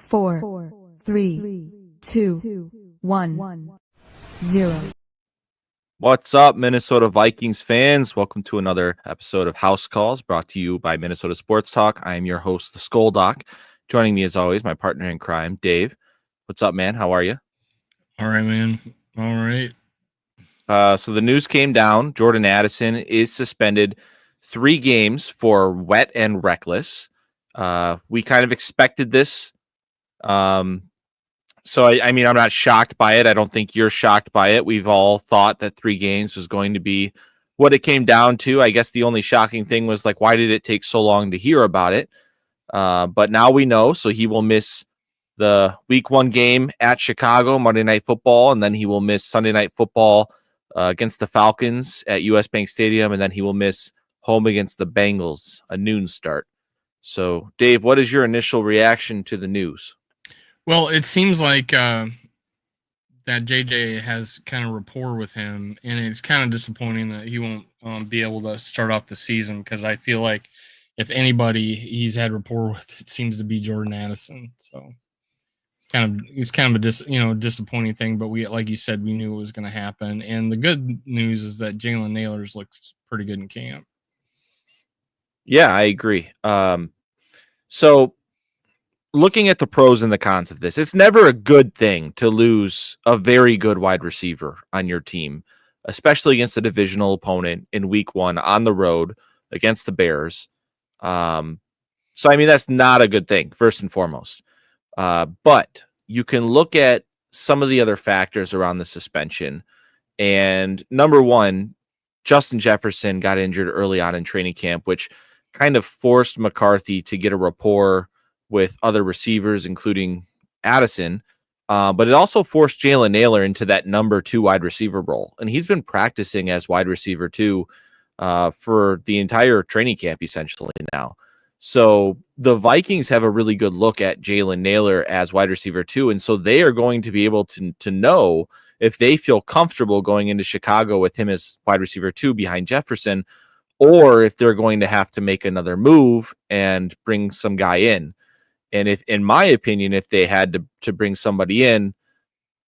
4, 3, 2, 1, 0. What's up, Minnesota Vikings fans? Welcome to another episode of House Calls brought to you by Minnesota Sports Talk. I am your host, the Skull Doc. Joining me, as always, my partner in crime, Dave. What's up, man? How are you? All right, man. All right. So the news came down. Jordan Addison is suspended 3 games for wet and reckless. We kind of expected this. So, I mean, I'm not shocked by it. I don't think you're shocked by it. We've all thought that 3 games was going to be what it came down to. I guess the only shocking thing was, like, why did it take so long to hear about it? But now we know, so he will miss the Week 1 game at Chicago, Monday Night Football, and then he will miss Sunday Night Football against the Falcons at US Bank Stadium, and then he will miss home against the Bengals, a noon start. So, Dave, what is your initial reaction to the news? Well, it seems like that JJ has kind of rapport with him, and it's kind of disappointing that he won't be able to start off the season, because I feel like if anybody he's had rapport with, it seems to be Jordan Addison. So it's kind of a disappointing thing, but we, like you said, we knew it was going to happen. And the good news is that Jalen Nailors looks pretty good in camp. Yeah, I agree. So looking at the pros and the cons of this, it's never a good thing to lose a very good wide receiver on your team, especially against a divisional opponent in Week 1 on the road against the Bears. So, I mean, that's not a good thing, first and foremost. But you can look at some of the other factors around the suspension. And number one, Justin Jefferson got injured early on in training camp, which kind of forced McCarthy to get a rapport with other receivers, including Addison. But it also forced Jalen Nailor into that number 2 wide receiver role. And he's been practicing as wide receiver 2 for the entire training camp, essentially now. So the Vikings have a really good look at Jalen Nailor as wide receiver 2. And so they are going to be able to know if they feel comfortable going into Chicago with him as wide receiver 2 behind Jefferson, or if they're going to have to make another move and bring some guy in. And if, in my opinion, if they had to bring somebody in,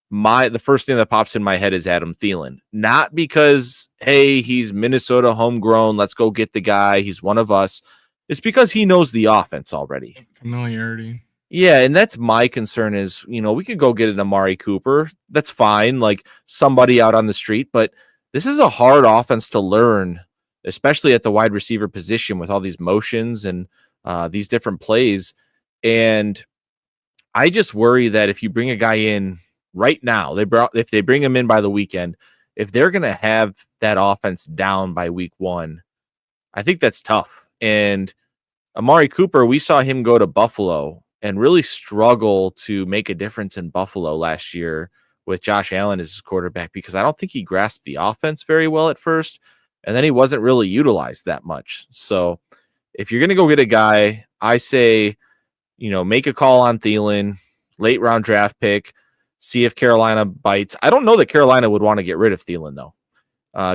the first thing that pops in my head is Adam Thielen. Not because, hey, he's Minnesota homegrown, let's go get the guy, he's one of us. It's because he knows the offense already. Familiarity. Yeah, and that's my concern is, we could go get an Amari Cooper. That's fine, like somebody out on the street. But this is a hard offense to learn, especially at the wide receiver position with all these motions and these different plays. And I just worry that if you bring a guy in right now, if they bring him in by the weekend, if they're going to have that offense down by Week 1, I think that's tough. And Amari Cooper, we saw him go to Buffalo and really struggle to make a difference in Buffalo last year with Josh Allen as his quarterback, because I don't think he grasped the offense very well at first, and then he wasn't really utilized that much. So if you're going to go get a guy, I say, make a call on Thielen, late round draft pick, see if Carolina bites. I don't know that Carolina would want to get rid of Thielen, though.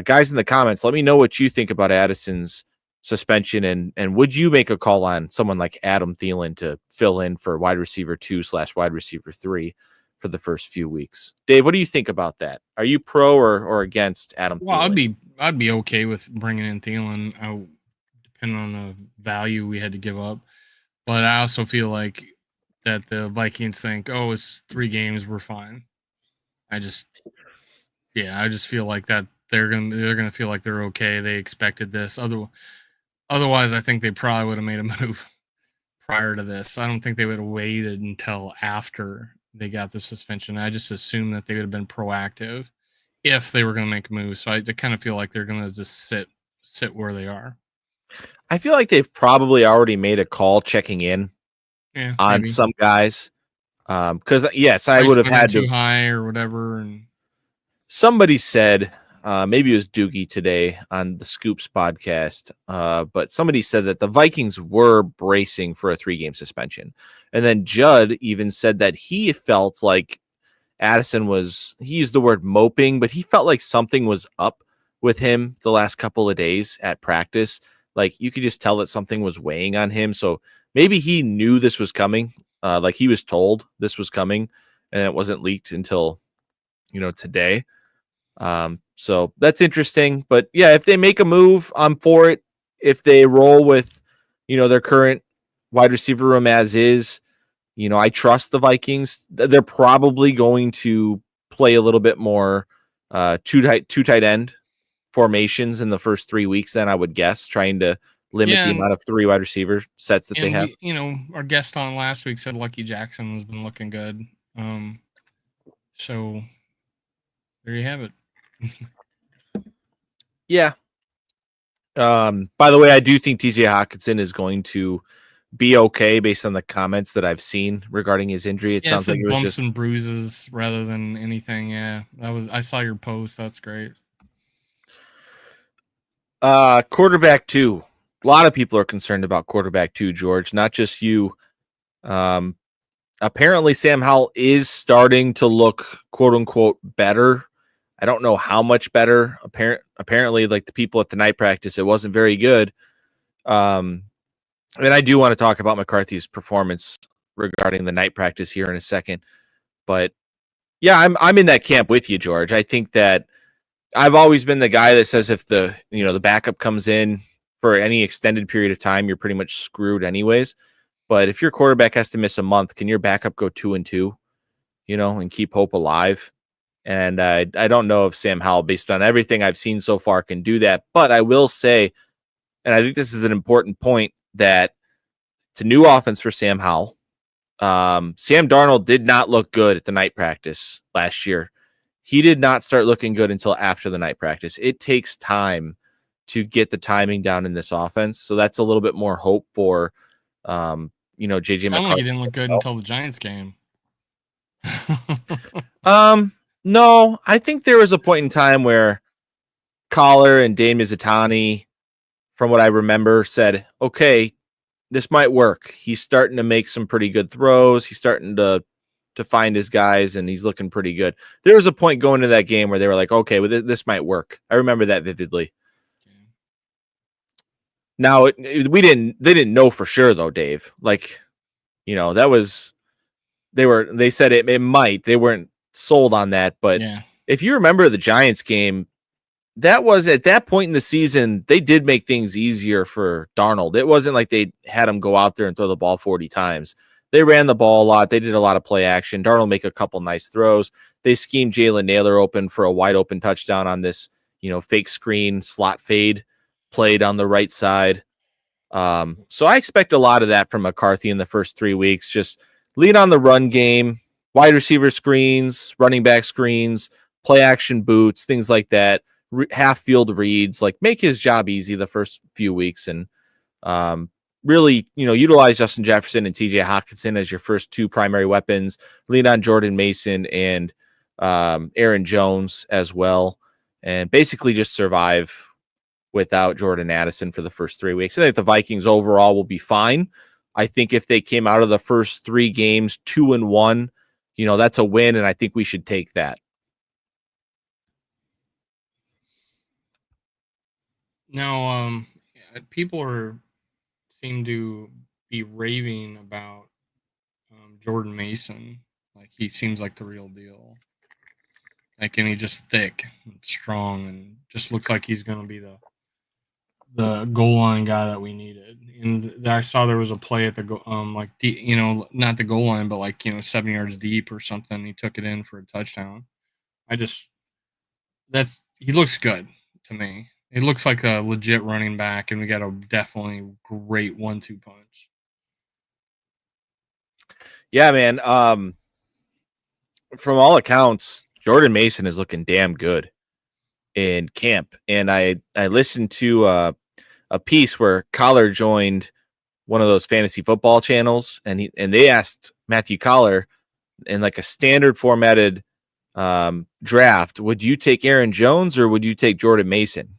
Guys in the comments, let me know what you think about Addison's suspension, and would you make a call on someone like Adam Thielen to fill in for wide receiver 2/wide receiver 3 for the first few weeks? Dave, what do you think about that? Are you pro or against Adam Thielen? I'd be okay with bringing in Thielen, depending on the value we had to give up. But I also feel like that the Vikings think, oh, it's 3 games, we're fine. I just feel like that they're gonna feel like they're okay. They expected this. Otherwise, I think they probably would have made a move prior to this. I don't think they would have waited until after they got the suspension. I just assumed that they would have been proactive if they were going to make a move. So I kind of feel like they're going to just sit where they are. I feel like they've probably already made a call checking in on maybe some guys. Because, yes, I would have had too high or whatever. And somebody said, maybe it was Doogie today on the Scoops podcast, but somebody said that the Vikings were bracing for a 3-game suspension. And then Judd even said that he felt like Addison he used the word moping, but he felt like something was up with him the last couple of days at practice. Like, you could just tell that something was weighing on him. So maybe he knew this was coming. Like he was told this was coming, and it wasn't leaked until today. So that's interesting. But yeah, if they make a move, I'm for it. If they roll with their current wide receiver room as is, I trust the Vikings. They're probably going to play a little bit more two tight end formations in the first 3 weeks. Then I would guess, trying to limit the amount of 3 wide receiver sets that they have. Our guest on last week said Lucky Jackson has been looking good. So there you have it. Yeah. By the way, I do think TJ Hawkinson is going to be okay based on the comments that I've seen regarding his injury. It sounds like it was bumps just and bruises rather than anything. Yeah, I saw your post. That's great. Quarterback 2. A lot of people are concerned about quarterback 2, George, not just you. Apparently Sam Howell is starting to look quote unquote better. I don't know how much better. Apparently, like the people at the night practice, it wasn't very good. And I do want to talk about McCarthy's performance regarding the night practice here in a second. But yeah, I'm in that camp with you, George. I think that I've always been the guy that says if the backup comes in for any extended period of time, you're pretty much screwed anyways. But if your quarterback has to miss a month, can your backup go 2-2, and keep hope alive? And I don't know if Sam Howell, based on everything I've seen so far, can do that. But I will say, and I think this is an important point, that it's a new offense for Sam Howell. Sam Darnold did not look good at the night practice last year. He did not start looking good until after the night practice. It takes time to get the timing down in this offense. So that's a little bit more hope for, JJ McCarthy. Sounded like he didn't look good until the Giants game. No, I think there was a point in time where Collar and Dame Mizutani, from what I remember, said, okay, this might work. He's starting to make some pretty good throws. He's starting to find his guys, and he's looking pretty good. There was a point going into that game where they were like, okay, well, this might work. I remember that vividly. Now, they didn't know for sure though, Dave. Like, that was, they said it might. They weren't sold on that, but if you remember the Giants game, that was at that point in the season, they did make things easier for Darnold. It wasn't like they had him go out there and throw the ball 40 times. They ran the ball a lot. They did a lot of play action. Darnold make a couple nice throws. They schemed Jalen Naylor open for a wide open touchdown on this, fake screen slot fade played on the right side. So I expect a lot of that from McCarthy in the first 3 weeks. Just lean on the run game, wide receiver screens, running back screens, play action boots, things like that. Half field reads, like make his job easy the first few weeks, and really, utilize Justin Jefferson and TJ Hawkinson as your first 2 primary weapons. Lean on Jordan Mason and Aaron Jones as well, and basically just survive without Jordan Addison for the first 3 weeks. I think the Vikings overall will be fine. I think if they came out of the first 3 games 2-1, that's a win, and I think we should take that. Now, people seem to be raving about Jordan Mason. Like he seems like the real deal. Like, and he's just thick and strong, and just looks like he's going to be the goal line guy that we needed. And I saw there was a play at the not the goal line, but 7 yards deep or something. He took it in for a touchdown. He looks good to me. It looks like a legit running back, and we got a definitely great 1-2 punch. Yeah, man. From all accounts, Jordan Mason is looking damn good in camp. And I listened to a piece where Collar joined one of those fantasy football channels, and they asked Matthew Collar in like a standard formatted draft, would you take Aaron Jones or would you take Jordan Mason?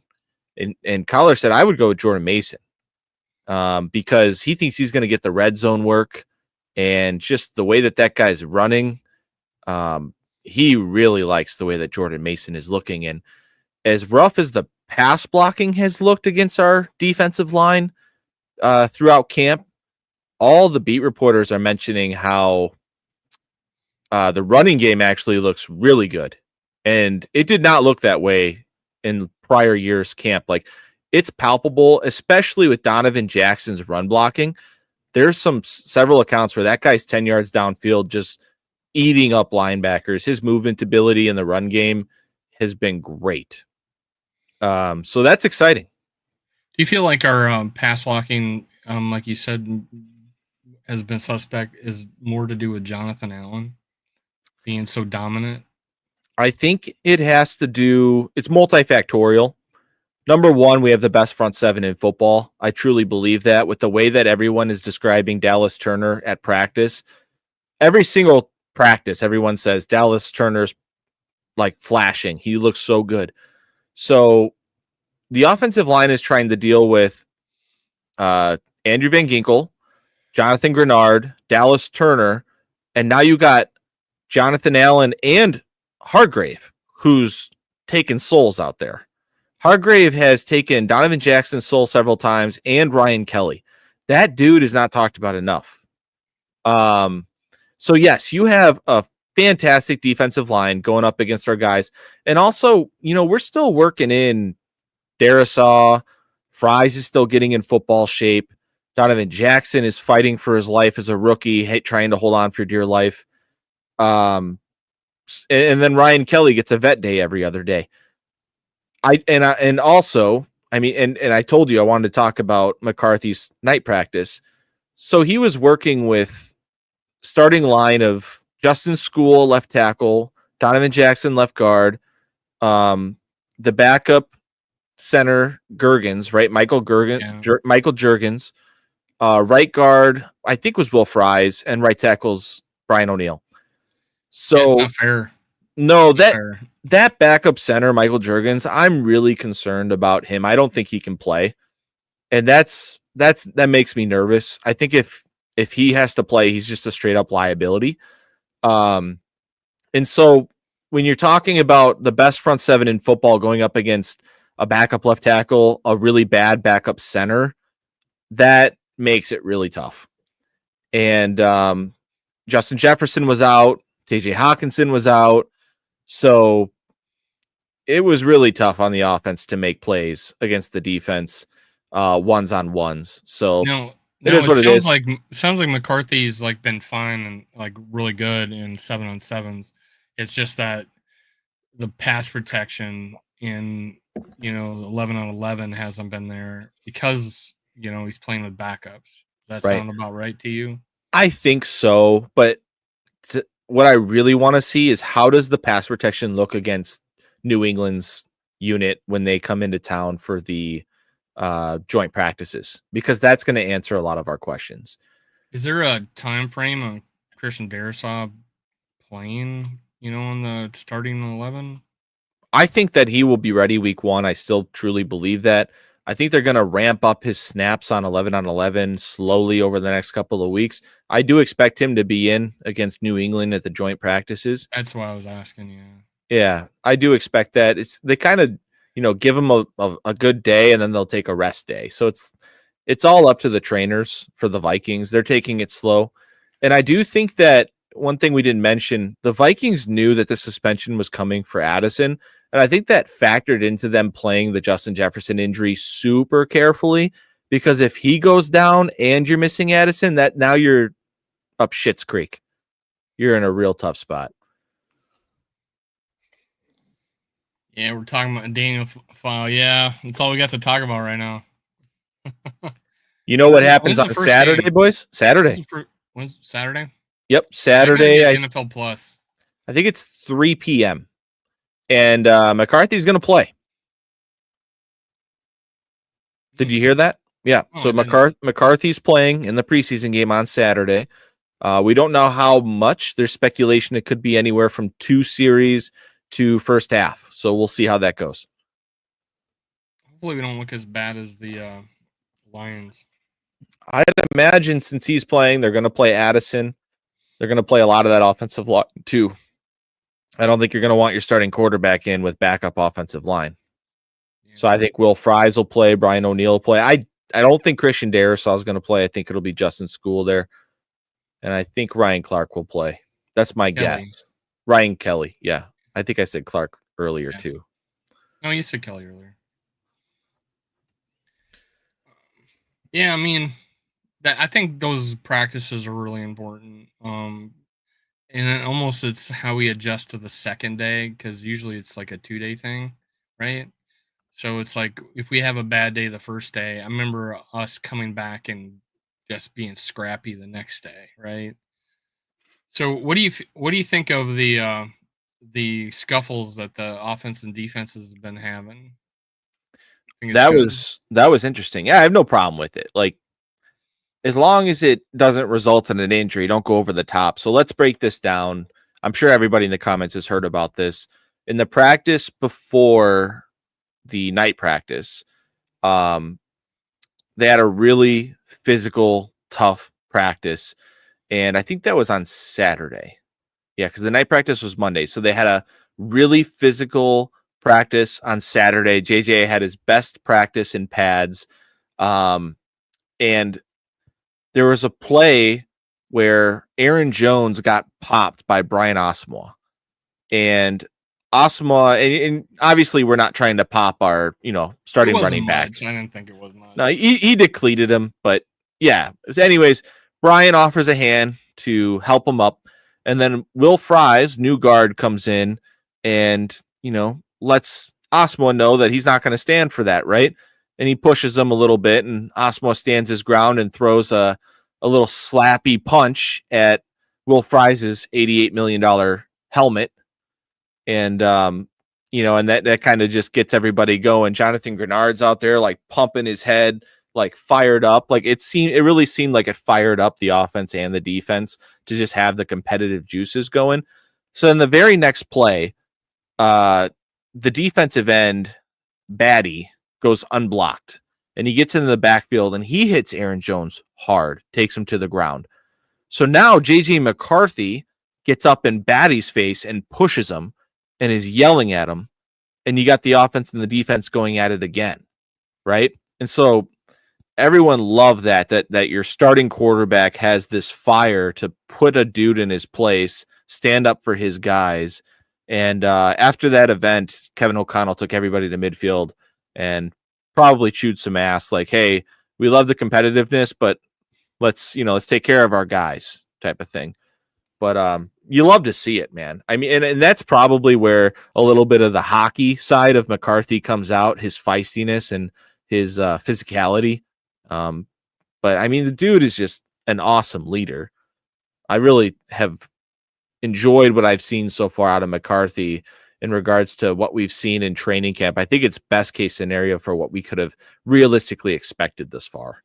And Collar said, I would go with Jordan Mason because he thinks he's going to get the red zone work, and just the way that guy's running. He really likes the way that Jordan Mason is looking. And as rough as the pass blocking has looked against our defensive line throughout camp, all the beat reporters are mentioning how the running game actually looks really good. And it did not look that way in prior years' camp. Like, it's palpable, especially with Donovan Jackson's run blocking. There's several accounts where that guy's 10 yards downfield just eating up linebackers. His movement ability in the run game has been great. So that's exciting. Do you feel like our pass blocking, like you said, has been suspect, is more to do with Jonathan Allen being so dominant? I think it has to do, it's multifactorial. Number one, we have the best front seven in football. I truly believe that with the way that everyone is describing Dallas Turner at practice. Every single practice, everyone says Dallas Turner's like flashing. He looks so good. So the offensive line is trying to deal with Andrew Van Ginkel, Jonathan Grenard, Dallas Turner, and now you got Jonathan Allen and Hargrave, who's taken souls out there. Hargrave has taken Donovan Jackson's soul several times and Ryan Kelly. That dude is not talked about enough. So yes, you have a fantastic defensive line going up against our guys. And also, we're still working in Darisaw. Fries is still getting in football shape. Donovan Jackson is fighting for his life as a rookie, trying to hold on for dear life. And then Ryan Kelly gets a vet day every other day. I told you I wanted to talk about McCarthy's night practice. So he was working with starting line of Justin School, left tackle, Donovan Jackson, left guard, the backup center, Gergens, right? Michael Juergens, right guard, I think was Will Fries, and right tackle's Brian O'Neill. So it's not fair. No, that backup center, Michael Juergens, I'm really concerned about him. I don't think he can play. And that makes me nervous. I think if he has to play, he's just a straight up liability. And so when you're talking about the best front seven in football going up against a backup left tackle, a really bad backup center, that makes it really tough. And Justin Jefferson was out. TJ Hawkinson was out. So it was really tough on the offense to make plays against the defense, ones on ones. So it is what it is. It sounds like McCarthy's like been fine and like really good in 7-on-7s. It's just that the pass protection in 11-on-11 hasn't been there because he's playing with backups. Does that sound about right to you? I think so, but what I really want to see is how does the pass protection look against New England's unit when they come into town for the joint practices, because that's going to answer a lot of our questions. Is there a time frame on Christian Darisaw playing, on the starting 11? I think that he will be ready week 1. I still truly believe that. I think they're going to ramp up his snaps on 11-on-11 slowly over the next couple of weeks. I do expect him to be in against New England at the joint practices. That's why I was asking you. Yeah, I do expect that. They kind of, give him a good day and then they'll take a rest day. So it's all up to the trainers for the Vikings. They're taking it slow. And I do think that one thing we didn't mention, the Vikings knew that the suspension was coming for Addison. And I think that factored into them playing the Justin Jefferson injury super carefully, because if he goes down and you're missing Addison, that now you're up Schitt's Creek. You're in a real tough spot. Yeah, we're talking about Daniel File. Yeah, that's all we got to talk about right now. You know what happens on Saturday, game? Boys? Saturday. When's Saturday? Yep, Saturday. NFL Plus. I think it's 3 p.m. And McCarthy's going to play. Did you hear that? Yeah. So McCarthy's playing in the preseason game on Saturday. We don't know how much. There's speculation it could be anywhere from 2 series to first half. So we'll see how that goes. Hopefully we don't look as bad as the Lions. I'd imagine since he's playing, they're going to play Addison. They're going to play a lot of that offensive line too. I don't think you're going to want your starting quarterback in with backup offensive line. Yeah. So I think Will Fries will play. Brian O'Neill will play. I don't think Christian Darrisaw is going to play. I think it'll be Justin School there. And I think Ryan Clark will play. That's my guess. Ryan Kelly. Yeah. I think I said Clark earlier too. No, you said Kelly earlier. Yeah, I mean, I think those practices are really important. And almost it's how we adjust to the second day, because usually it's like a 2-day thing, right? So it's like if we have a bad day the first day, I remember us coming back and just being scrappy the next day, right? So what do you think of the scuffles that the offense and defense has been having? Think it's That good? was interesting. Yeah, I have no problem with it. Like, as long as it doesn't result in an injury, don't go over the top. So let's break this down. I'm sure everybody in the comments has heard about this. In the practice before the night practice, they had a really physical, tough practice. And I think that was on Saturday. Yeah, because the night practice was Monday. So they had a really physical practice on Saturday. JJ had his best practice in pads. And there was a play where Aaron Jones got popped by Brian Asamoah. And Asamoah, and obviously we're not trying to pop our, starting running back. I didn't think it was much. No, he depleted him, but yeah. Anyways, Brian offers a hand to help him up. And then Will Fries, new guard, comes in and, lets Asamoah know that he's not going to stand for that, right? And he pushes him a little bit, and Asamoah stands his ground and throws a little slappy punch at Will Fries' $88 million helmet. And, and that kind of just gets everybody going. Jonathan Grenard's out there, like, pumping his head, like, fired up. Like, it really seemed like it fired up the offense and the defense to just have the competitive juices going. So in the very next play, the defensive end, Batty, goes unblocked. And he gets into the backfield, and he hits Aaron Jones hard, takes him to the ground. So now J.J. McCarthy gets up in Batty's face and pushes him and is yelling at him. And you got the offense and the defense going at it again, right? And so everyone loved that your starting quarterback has this fire to put a dude in his place, stand up for his guys. And after that event, Kevin O'Connell took everybody to midfield and probably chewed some ass, like, hey, we love the competitiveness, but let's take care of our guys, type of thing. But you love to see it, man. I mean, and that's probably where a little bit of the hockey side of McCarthy comes out, his feistiness and his physicality. But I mean, the dude is just an awesome leader. I really have enjoyed what I've seen so far out of McCarthy in regards to what we've seen in training camp. I think it's best case scenario for what we could have realistically expected this far.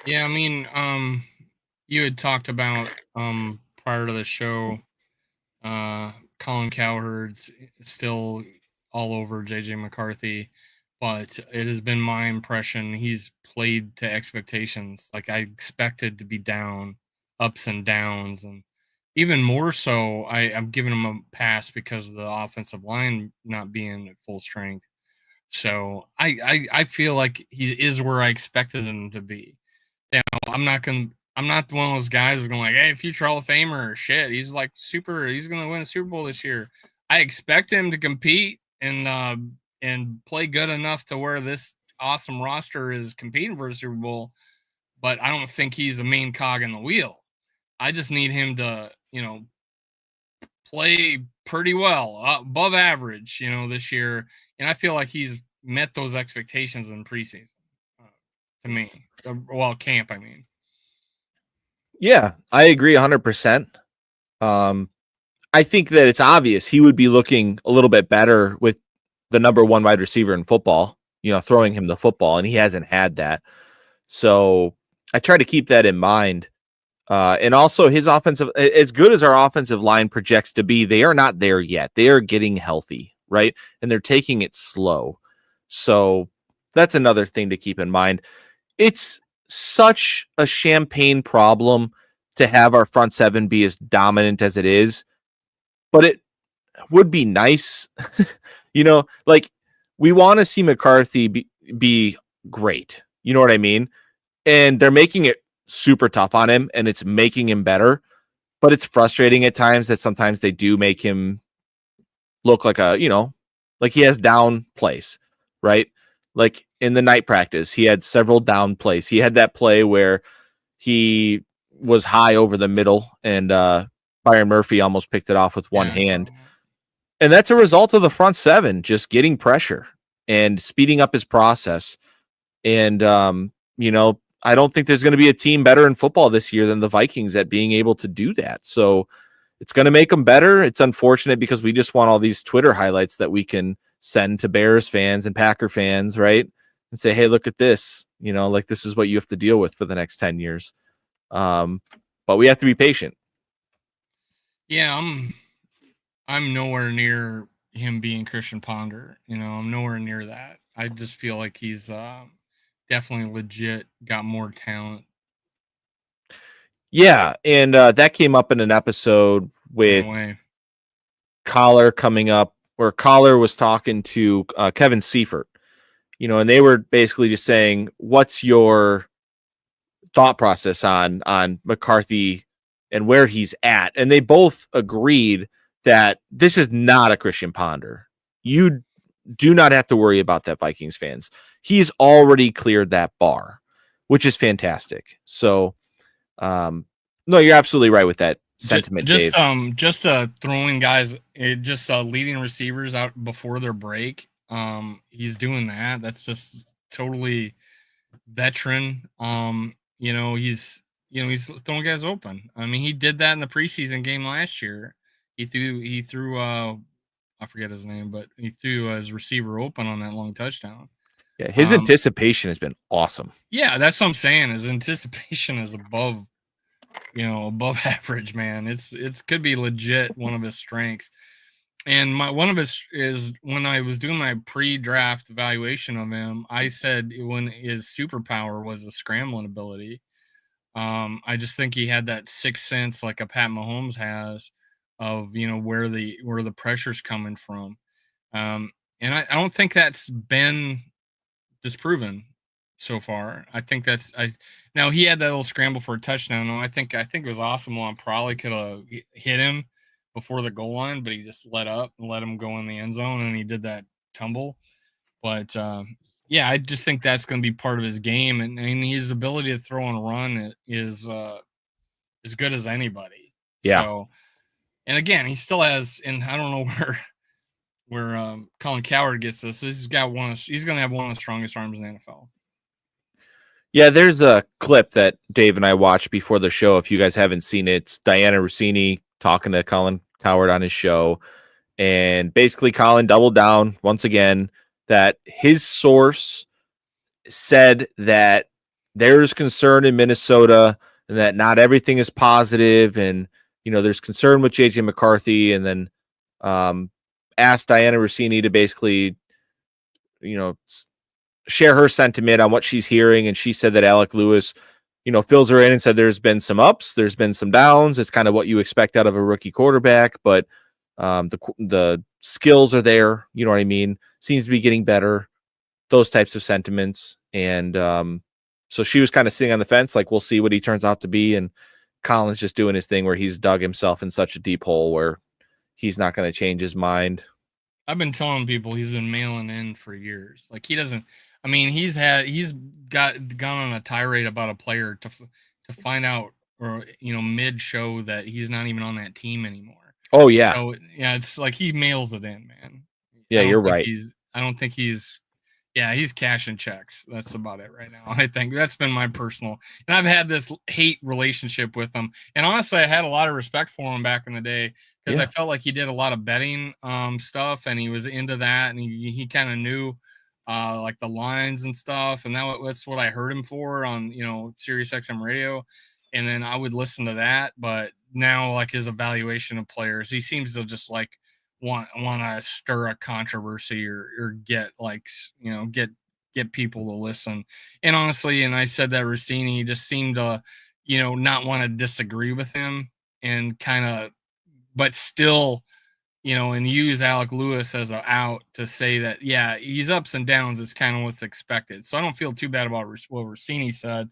Yeah, I mean, you had talked about prior to the show, Colin Cowherd's still all over JJ McCarthy, but it has been my impression he's played to expectations. Like, I expected to be down, ups and downs, and even more so, I'm giving him a pass because of the offensive line not being at full strength. So I feel like he is where I expected him to be. I'm not one of those guys who's going like, hey, future Hall of Famer, shit. He's like he's gonna win a Super Bowl this year. I expect him to compete and play good enough to where this awesome roster is competing for a Super Bowl, but I don't think he's the main cog in the wheel. I just need him to, play pretty well, above average, this year. And I feel like he's met those expectations in preseason, to me. Well, camp, I mean. Yeah, I agree 100%. I think that it's obvious he would be looking a little bit better with the number one wide receiver in football, throwing him the football, and he hasn't had that. So I try to keep that in mind. And also his offensive, as good as our offensive line projects to be, they are not there yet. They are getting healthy, right? And they're taking it slow. So that's another thing to keep in mind. It's such a champagne problem to have our front seven be as dominant as it is, but it would be nice, like we want to see McCarthy be great. You know what I mean? And they're making it super tough on him, and it's making him better. But it's frustrating at times that sometimes they do make him look like like he has down plays, right? Like in the night practice, he had several down plays. He had that play where he was high over the middle, and Byron Murphy almost picked it off with one hand. And that's a result of the front seven just getting pressure and speeding up his process. And, I don't think there's going to be a team better in football this year than the Vikings at being able to do that. So it's going to make them better. It's unfortunate because we just want all these Twitter highlights that we can send to Bears fans and Packer fans, right? And say, hey, look at this. Like this is what you have to deal with for the next 10 years. But we have to be patient. Yeah, I'm nowhere near him being Christian Ponder. I'm nowhere near that. I just feel like he's definitely legit, got more talent. Yeah, and that came up in an episode with Collar coming up, where Collar was talking to Kevin Seifert, and they were basically just saying, what's your thought process on McCarthy and where he's at? And they both agreed that this is not a Christian Ponder. You do not have to worry about that, Vikings fans. He's already cleared that bar, which is fantastic. So, no, you're absolutely right with that sentiment, Dave. Just throwing guys, leading receivers out before their break. He's doing that. That's just totally veteran. He's throwing guys open. I mean, he did that in the preseason game last year. He threw I forget his name, but he threw his receiver open on that long touchdown. Yeah, his anticipation has been awesome. Yeah, that's what I'm saying. His anticipation is above average, man. It's could be legit one of his strengths. And one of his is when I was doing my pre-draft evaluation of him, I said when his superpower was the scrambling ability. I just think he had that sixth sense like a Pat Mahomes has of where the pressure's coming from. And I don't think that's been disproven so far. I think now he had that little scramble for a touchdown. I think it was awesome. One probably could have hit him before the goal line, but he just let up and let him go in the end zone, and he did that tumble. But yeah, I just think that's going to be part of his game, and his ability to throw and run is as good as anybody. Yeah. So, and again, he still has, and I don't know where Colin Cowherd gets this. He's going to have one of the strongest arms in the NFL. Yeah, there's a clip that Dave and I watched before the show. If you guys haven't seen it, it's Diana Rossini talking to Colin Cowherd on his show. And basically, Colin doubled down once again that his source said that there's concern in Minnesota and that not everything is positive. And, there's concern with JJ McCarthy. And then asked Diana Rossini to basically, share her sentiment on what she's hearing. And she said that Alec Lewis, fills her in and said there's been some ups, there's been some downs. It's kind of what you expect out of a rookie quarterback, but the skills are there. You know what I mean? Seems to be getting better, those types of sentiments. And so she was kind of sitting on the fence, like, we'll see what he turns out to be. And Colin's just doing his thing where he's dug himself in such a deep hole where he's not going to change his mind. I've been telling people he's been mailing in for years. Like, he doesn't, I mean, he's gone on a tirade about a player to find out, or, mid show that he's not even on that team anymore. Oh yeah. So yeah, it's like he mails it in, man. Yeah, you're right. I don't think he's cashing checks. That's about it right now. I think that's been my personal, and I've had this hate relationship with him. And honestly, I had a lot of respect for him back in the day because I felt like he did a lot of betting stuff, and he was into that, and he kind of knew like the lines and stuff, and that's what I heard him for on Sirius XM radio, and then I would listen to that. But now, like, his evaluation of players, he seems to just like want to stir a controversy or get get people to listen. And honestly, and I said that Rossini just seemed to not want to disagree with him, and kind of, but still and use Alec Lewis as an out to say that, yeah, he's ups and downs is kind of what's expected. So I don't feel too bad about what Rossini said.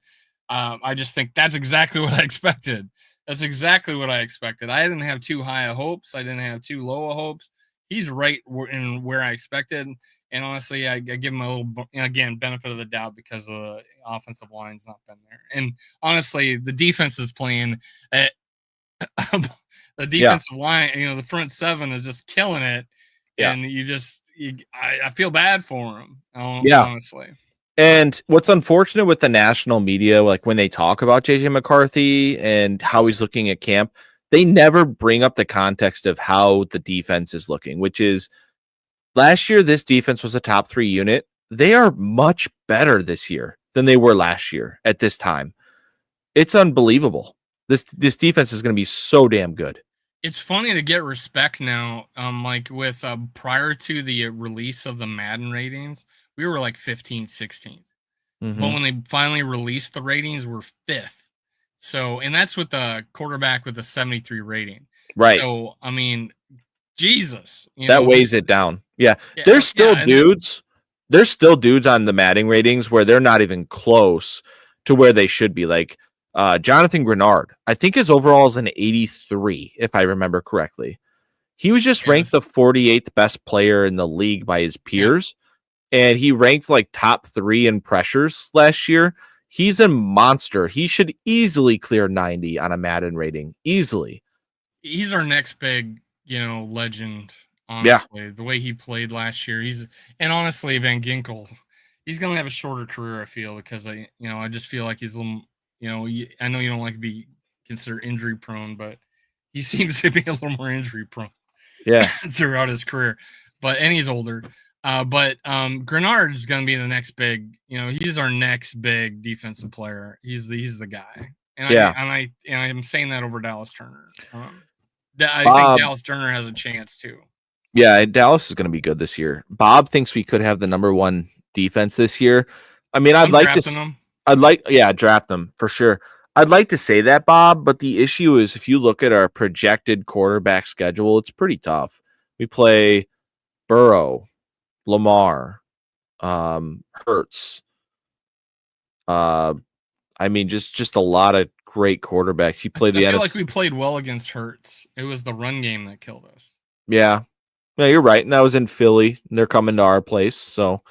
I just think that's exactly what I expected. That's exactly what I expected. I didn't have too high of hopes. I didn't have too low of hopes. He's right in where I expected. And honestly, I give him a little, again, benefit of the doubt because the offensive line's not been there. And honestly, the defense is playing at the defensive line, the front seven is just killing it. Yeah. And I feel bad for him, Yeah. honestly. And what's unfortunate with the national media, like when they talk about JJ McCarthy and how he's looking at camp, they never bring up the context of how the defense is looking, which is last year, this defense was a top 3 unit. They are much better this year than they were last year at this time. It's unbelievable. This defense is going to be so damn good. It's funny to get respect now. Like with prior to the release of the Madden ratings, we were like 15, 16th. Mm-hmm. But when they finally released the ratings, we're 5th. So, and that's with the quarterback with a 73 rating. Right. So, I mean, Jesus. That weighs it down. Yeah. There's still dudes. There's still dudes on the Madden ratings where they're not even close to where they should be. Like Jonathan Grenard, I think his overall is an 83, if I remember correctly. He was just ranked the 48th best player in the league by his peers. And he ranked like top 3 in pressures last year. He's a monster. He should easily clear 90 on a Madden rating. Easily. He's our next big, legend. Honestly, the way he played last year, and honestly, Van Ginkel, he's gonna have a shorter career. I feel because I just feel like he's a little, I know you don't like to be considered injury prone, but he seems to be a little more injury prone. Yeah, throughout his career, and he's older. But Grenard is gonna be the next big. He's our next big defensive player. He's the guy. And I'm saying that over Dallas Turner. I think Dallas Turner has a chance too. Yeah, Dallas is going to be good this year. Bob thinks we could have the number 1 defense this year. I mean, draft them for sure. I'd like to say that, Bob, but the issue is if you look at our projected quarterback schedule, it's pretty tough. We play Burrow, Lamar, Hurts. I mean, just a lot of great quarterbacks. He played I feel like we played well against Hurts. It was the run game that killed us. Yeah, you're right. And that was in Philly. And they're coming to our place, so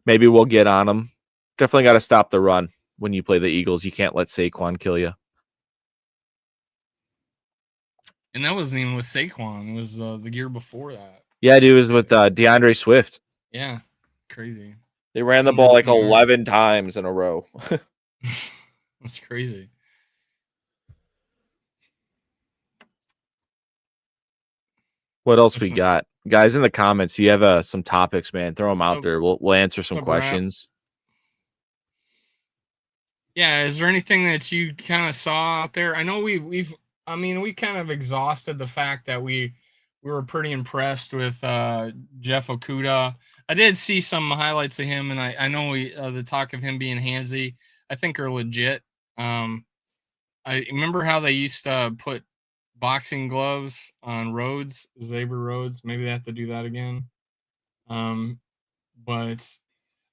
maybe we'll get on them. Definitely got to stop the run when you play the Eagles. You can't let Saquon kill you. And that wasn't even with Saquon. It was the year before that. Yeah, dude, it was with DeAndre Swift. Yeah, crazy. They ran the ball like 11 times in a row. That's crazy. What else we got? Guys, in the comments, you have some topics, man. Throw them out there. We'll answer some questions. Yeah, is there anything that you kind of saw out there? I know we kind of exhausted the fact that we were pretty impressed with Jeff Okudah. I did see some highlights of him, and I know the talk of him being handsy, I think are legit. I remember how they used to put boxing gloves on Xavier Rhodes. Maybe they have to do that again. But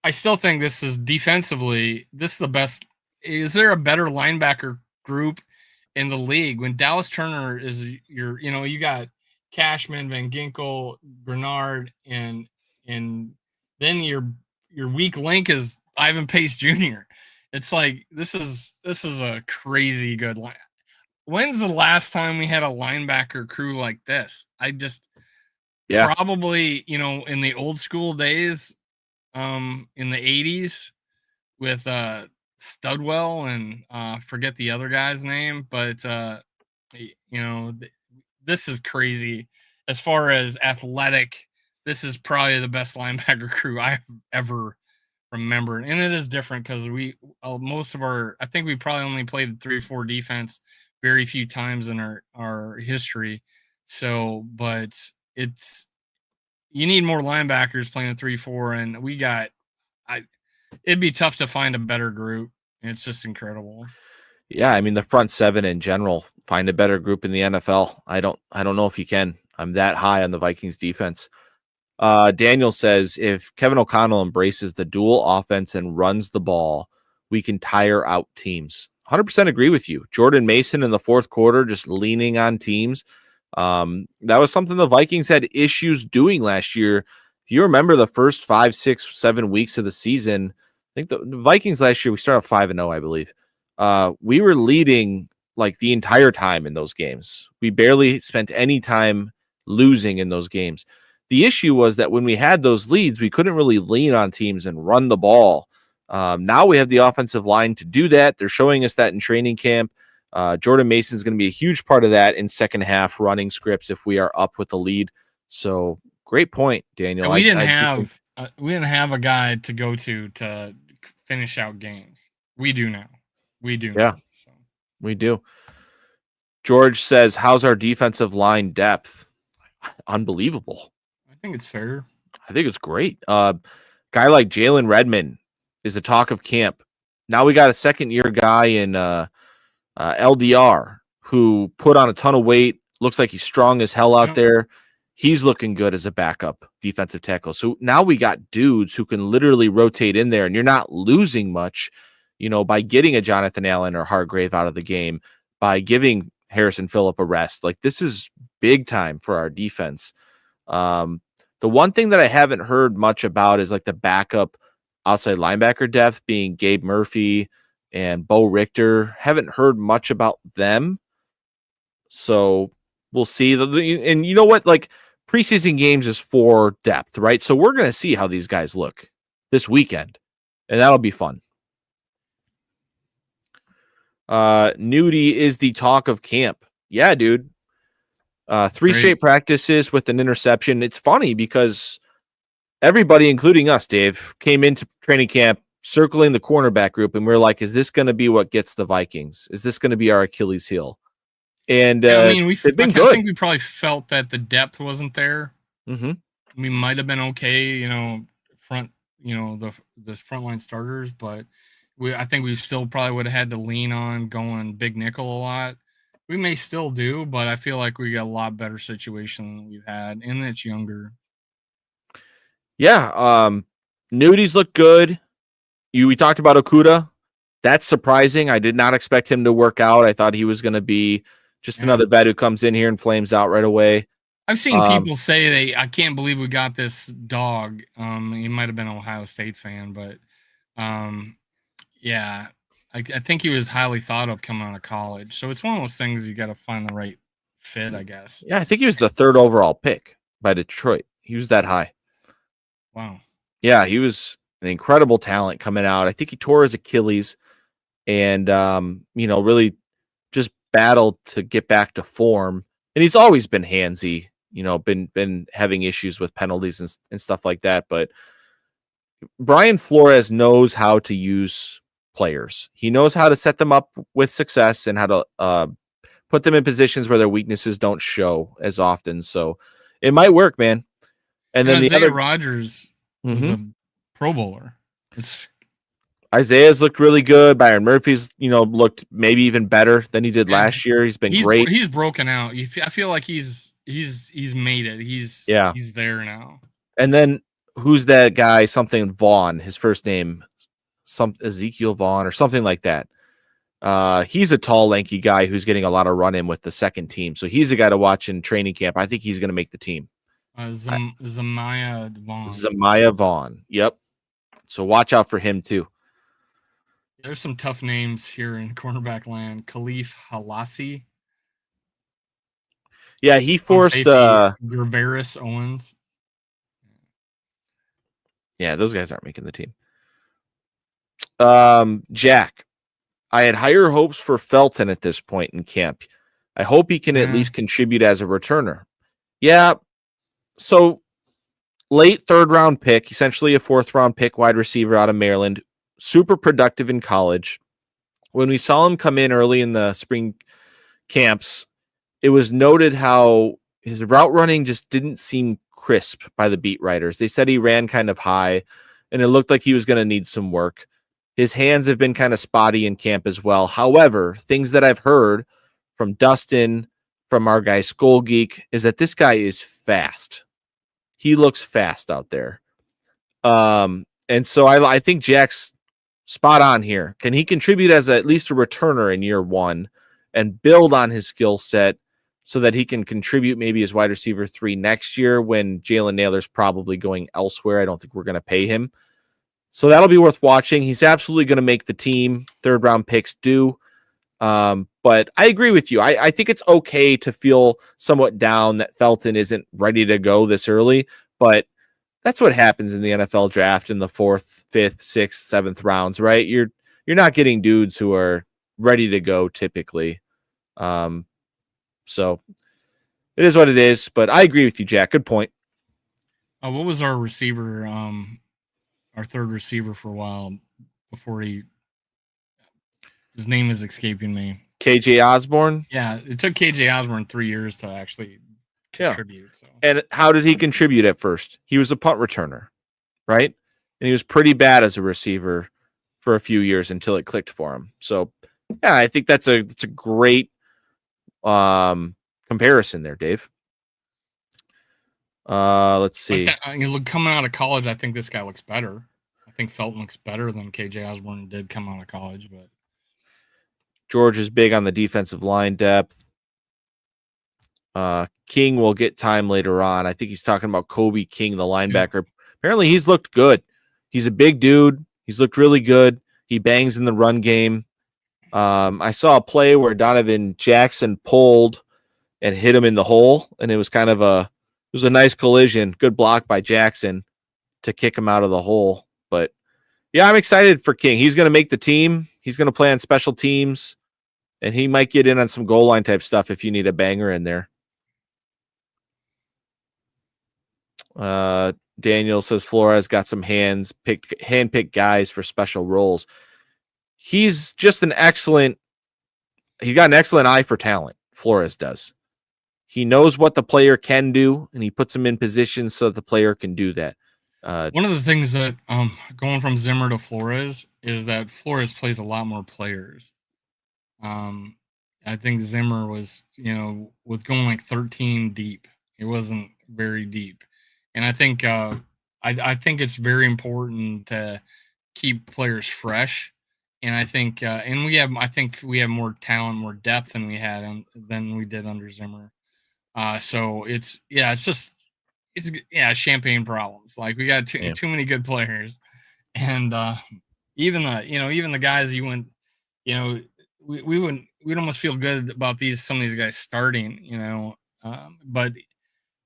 I still think this is defensively, this is the best. Is there a better linebacker group in the league when Dallas Turner is you got Cashman, Van Ginkel, Bernard, and then your weak link is Ivan Pace Jr. It's like this is a crazy good line. When's the last time we had a linebacker crew like this? Probably, in the old school days, in the 80s with Studwell and forget the other guy's name, but this is crazy. As far as athletic, this is probably the best linebacker crew I've ever remembered. And it is different because I think we probably only played 3-4 defense very few times in our history. So, but you need more linebackers playing a 3-4, and it'd be tough to find a better group. It's just incredible. Yeah, I mean the front seven in general, find a better group in the NFL. I don't know if you can. I'm that high on the Vikings defense. Daniel says if Kevin O'Connell embraces the dual offense and runs the ball, we can tire out teams. 100% agree with you. Jordan Mason in the fourth quarter just leaning on teams. That was something the Vikings had issues doing last year. If you remember the first 5, 6, 7 weeks of the season, I think the Vikings last year, we started 5-0, I believe. We were leading like the entire time in those games. We barely spent any time losing in those games. The issue was that when we had those leads, we couldn't really lean on teams and run the ball. Now we have the offensive line to do that. They're showing us that in training camp. Jordan Mason is going to be a huge part of that in second half running scripts if we are up with the lead. So great point, Daniel. And we didn't have a guy to go to finish out games. We do now. Yeah, now, so. We do. George says, how's our defensive line depth? Unbelievable. I think it's fair. I think it's great. Guy like Jalen Redmond is a talk of camp. Now we got a second-year guy in LDR who put on a ton of weight. Looks like he's strong as hell out there. He's looking good as a backup defensive tackle. So now we got dudes who can literally rotate in there, and you're not losing much, by getting a Jonathan Allen or Hargrave out of the game, by giving Harrison Phillip a rest. Like, this is big time for our defense. The one thing that I haven't heard much about is like the backup outside linebacker depth being Gabe Murphy and Bo Richter. Haven't heard much about them. So we'll see. And you know what? Like, preseason games is for depth, right? So we're going to see how these guys look this weekend, and that'll be fun. Nudie is the talk of camp. Yeah, dude. 3 straight practices with an interception. It's funny because everybody, including us, Dave, came into training camp circling the cornerback group, and we're like, is this going to be what gets the Vikings? Is this going to be our Achilles heel? And they've been good. I think we probably felt that the depth wasn't there. Mm-hmm. We might have been okay, the frontline starters, but I think we still probably would have had to lean on going big nickel a lot. We may still do, but I feel like we got a lot better situation than we've had, and it's younger. Yeah, Nudies look good. We talked about Okuda. That's surprising. I did not expect him to work out. I thought he was going to be just another vet who comes in here and flames out right away. I've seen people say I can't believe we got this dog. He might have been an Ohio State fan, but yeah. I think he was highly thought of coming out of college. So it's one of those things you got to find the right fit, I guess. Yeah, I think he was the 3rd overall pick by Detroit. He was that high. Wow. Yeah, he was an incredible talent coming out. I think he tore his Achilles and, really just battled to get back to form. And he's always been handsy, been having issues with penalties and stuff like that. But Brian Flores knows how to use players. He knows how to set them up with success and how to put them in positions where their weaknesses don't show as often. So it might work, man. And then Isaiah Rodgers was a Pro Bowler. Isaiah's looked really good. Byron Murphy's, looked maybe even better than he did last year. He's been great. He's broken out. I feel like he's made it. He's there now. And then who's that guy? Something Vaughn. His first name, Ezekiel Vaughn or something like that. He's a tall, lanky guy who's getting a lot of run in with the second team. So he's a guy to watch in training camp. I think he's going to make the team. Zamaya Vaughn. Zamaya Vaughn. Yep. So watch out for him too. There's some tough names here in cornerback land. Khalif Halassi. Yeah, he forced Gervaris Owens. Yeah, those guys aren't making the team. Jack, I had higher hopes for Felton at this point in camp. I hope he can at least contribute as a returner. Yeah. So late 3rd round pick, essentially a 4th round pick wide receiver out of Maryland, super productive in college. When we saw him come in early in the spring camps, it was noted how his route running just didn't seem crisp by the beat writers. They said he ran kind of high and it looked like he was going to need some work. His hands have been kind of spotty in camp as well. However, things that I've heard from Dustin, from our guy Skull Geek is that this guy is fast. He looks fast out there. And so I think Jack's spot on here. Can he contribute as at least a returner in year one and build on his skill set so that he can contribute maybe as wide receiver 3 next year when Jalen Naylor's probably going elsewhere? I don't think we're going to pay him. So that'll be worth watching. He's absolutely going to make the team. 3rd round picks do. But I agree with you. I think it's okay to feel somewhat down that Felton isn't ready to go this early, but that's what happens in the NFL draft in the 4th, 5th, 6th, 7th rounds, right? You're not getting dudes who are ready to go typically. So it is what it is, but I agree with you, Jack. Good point. What was our receiver, our 3rd receiver for a while before his name is escaping me. KJ Osborne. Yeah, it took KJ Osborne 3 years to actually contribute. So. And how did he contribute at first? He was a punt returner, right? And he was pretty bad as a receiver for a few years until it clicked for him. So, yeah, I think that's a great comparison there, Dave. Let's see. Coming out of college, I think this guy looks better. I think Felton looks better than KJ Osborne did come out of college. But George is big on the defensive line depth. King will get time later on. I think he's talking about Kobe King, the linebacker. Yeah. Apparently, he's looked good. He's a big dude. He's looked really good. He bangs in the run game. I saw a play where Donovan Jackson pulled and hit him in the hole, and it was kind of a nice collision. Good block by Jackson to kick him out of the hole. But yeah, I'm excited for King. He's going to make the team. He's going to play on special teams, and he might get in on some goal line type stuff if you need a banger in there. Daniel says Flores got some hand-picked guys for special roles. He's just he got an excellent eye for talent. Flores does. He knows what the player can do, and he puts him in position so that the player can do that. One of the things that going from Zimmer to Flores is that Flores plays a lot more players. I think Zimmer was, with going like 13 deep, it wasn't very deep. And I think I think it's very important to keep players fresh. And I think I think we have more talent, more depth than we did under Zimmer. So it's champagne problems. Like we got too many good players, and even the guys you went, we'd almost feel good about some of these guys starting, but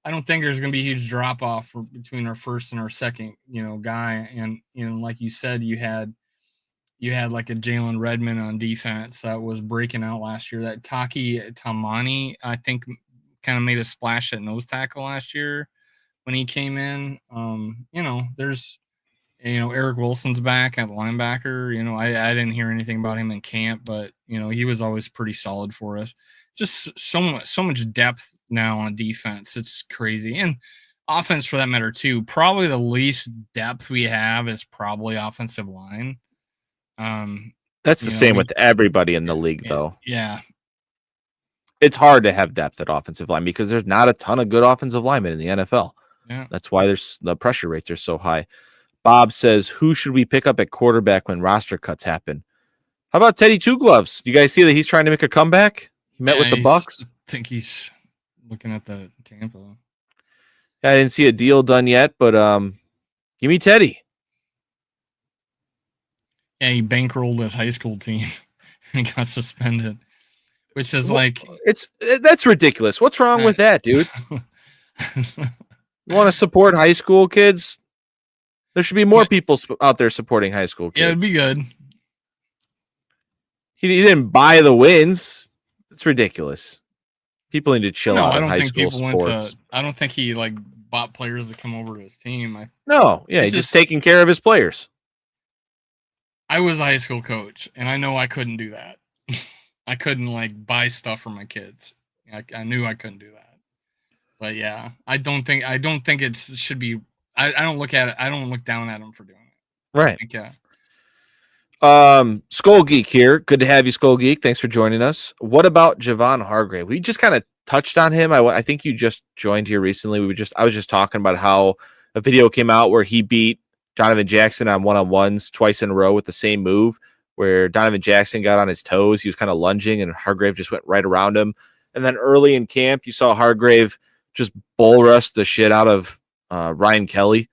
I don't think there's going to be a huge drop off between our first and our second, guy. And like you said, you had like a Jalen Redmond on defense that was breaking out last year. That Taki Tamani, I think, kind of made a splash at nose tackle last year when he came in. There's, Eric Wilson's back at linebacker. I didn't hear anything about him in camp, but he was always pretty solid for us. Just so much depth now on defense. It's crazy. And offense for that matter too. Probably the least depth we have is probably offensive line. That's the same with everybody in the league, though. Yeah. It's hard to have depth at offensive line because there's not a ton of good offensive linemen in the NFL. Yeah. That's why the pressure rates are so high. Bob says, who should we pick up at quarterback when roster cuts happen? How about Teddy Two Gloves? Do you guys see that he's trying to make a comeback? He met with the Bucks. I think he's looking at the Tampa. I didn't see a deal done yet, but give me Teddy. Yeah, he bankrolled his high school team and got suspended, which is that's ridiculous. What's wrong with that, dude? You want to support high school kids? There should be more people out there supporting high school kids. Yeah, it'd be good. He didn't buy the wins. It's ridiculous. People need to chill out in high school sports. I don't think he bought players to come over to his team. He's just taking care of his players. I was a high school coach, and I know I couldn't do that. I couldn't buy stuff for my kids. I knew I couldn't do that. But yeah, I don't think it should be. I don't look at it. I don't look down at him for doing it. Right. Yeah. Skull Geek here. Good to have you, Skull Geek. Thanks for joining us. What about Javon Hargrave? We just kind of touched on him. I think you just joined here recently. I was just talking about how a video came out where he beat Donovan Jackson on one-on-ones twice in a row with the same move, where Donovan Jackson got on his toes. He was kind of lunging, and Hargrave just went right around him. And then early in camp, you saw Hargrave just bull rush the shit out of Ryan Kelly,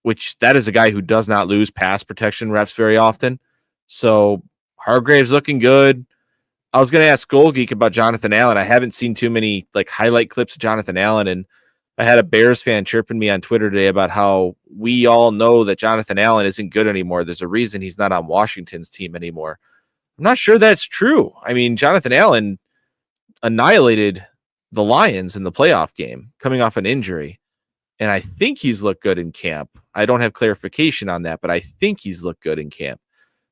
which that is a guy who does not lose pass protection reps very often. So Hargrave's looking good. I was going to ask Skull Geek about Jonathan Allen. I haven't seen too many like highlight clips of Jonathan Allen, and I had a Bears fan chirping me on Twitter today about how we all know that Jonathan Allen isn't good anymore. There's a reason he's not on Washington's team anymore. I'm not sure that's true. I mean, Jonathan Allen annihilated the Lions in the playoff game coming off an injury, and I think he's looked good in camp. I don't have clarification on that, but I think he's looked good in camp.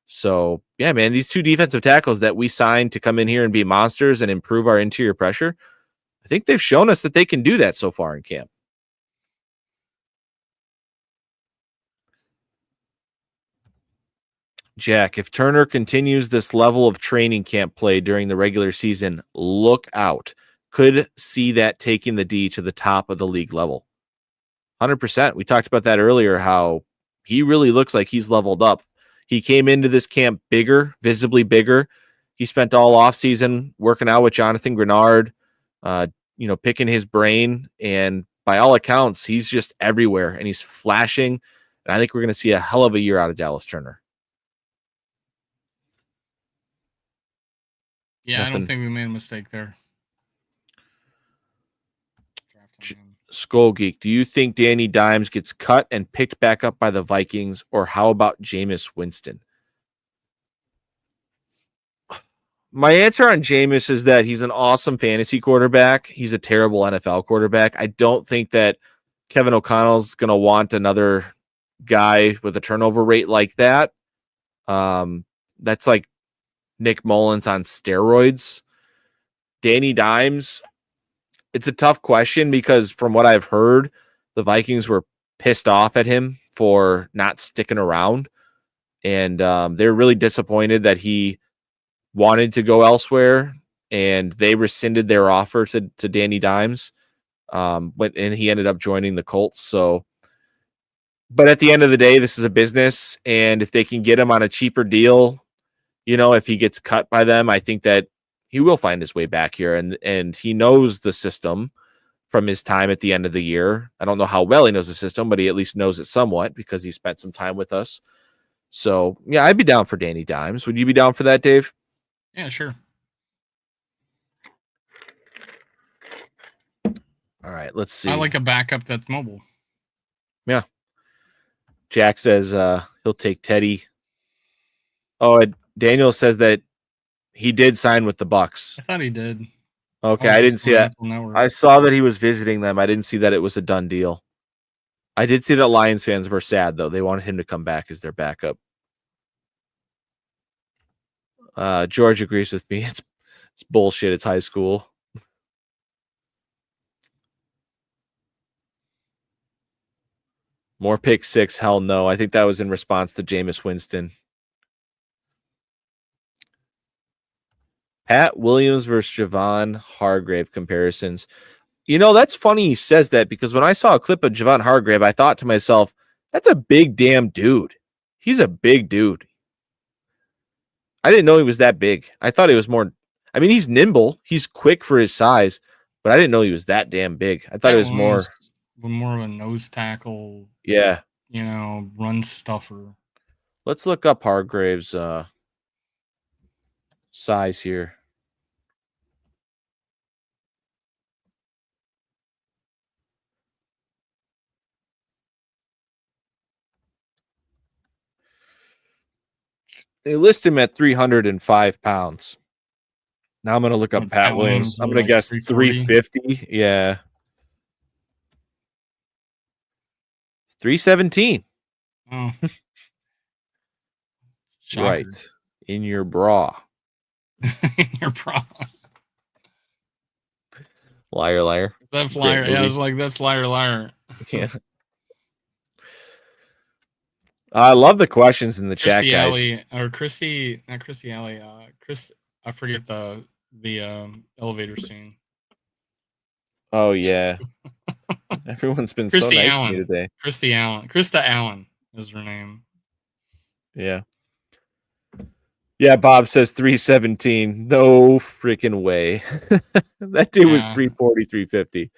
So, yeah, man, these two defensive tackles that we signed to come in here and be monsters and improve our interior pressure, I think they've shown us that they can do that so far in camp. Jack, if Turner continues this level of training camp play during the regular season, look out. Could see that taking the D to the top of the league level. 100%. We talked about that earlier, how he really looks like he's leveled up. He came into this camp bigger, visibly bigger. He spent all offseason working out with Jonathan Grenard, picking his brain. And by all accounts, he's just everywhere and he's flashing. And I think we're going to see a hell of a year out of Dallas Turner. Yeah, Nothing. I don't think we made a mistake there. Skull Geek, do you think Danny Dimes gets cut and picked back up by the Vikings, or how about Jameis Winston? My answer on Jameis is that he's an awesome fantasy quarterback. He's a terrible NFL quarterback. I don't think that Kevin O'Connell's going to want another guy with a turnover rate like that. That's like Nick Mullins on steroids. Danny Dimes, it's a tough question because from what I've heard, the Vikings were pissed off at him for not sticking around. And they're really disappointed that he wanted to go elsewhere, and they rescinded their offer to Danny Dimes. And he ended up joining the Colts. So, but at the end of the day, this is a business. And if they can get him on a cheaper deal, if he gets cut by them, I think that he will find his way back here, and he knows the system from his time at the end of the year. I don't know how well he knows the system, but he at least knows it somewhat because he spent some time with us. So, yeah, I'd be down for Danny Dimes. Would you be down for that, Dave? Yeah, sure. All right, let's see. I like a backup that's mobile. Yeah. Jack says he'll take Teddy. Oh, Daniel says that he did sign with the Bucks. I thought he did. Okay, I didn't see that. I saw that he was visiting them. I didn't see that it was a done deal. I did see that Lions fans were sad, though. They wanted him to come back as their backup. George agrees with me. It's bullshit. It's high school. More pick six. Hell no. I think that was in response to Jameis Winston. Pat Williams versus Javon Hargrave comparisons. That's funny he says that, because when I saw a clip of Javon Hargrave, I thought to myself, that's a big damn dude. He's a big dude. I didn't know he was that big. I thought he was more. I mean, he's nimble. He's quick for his size, but I didn't know he was that damn big. I thought it was more of a nose tackle. Yeah. Run stuffer. Let's look up Hargrave's size here. They list him at 305 pounds. Now I'm going to look up Pat Williams. I'm going to guess 350. Yeah. 317. Oh. Right. In your bra. In your bra. Liar, liar. Is that flyer? Yeah, I was like, that's liar, liar. Yeah. I love the questions in the chat, guys. Alley, or Christy, not Christy Alley. Chris, I forget the elevator scene. Oh yeah. Everyone's been so Christy nice Allen. to me today. Krista Allen is her name. Yeah. Yeah, Bob says 317. No freaking way. That dude was 340, 350.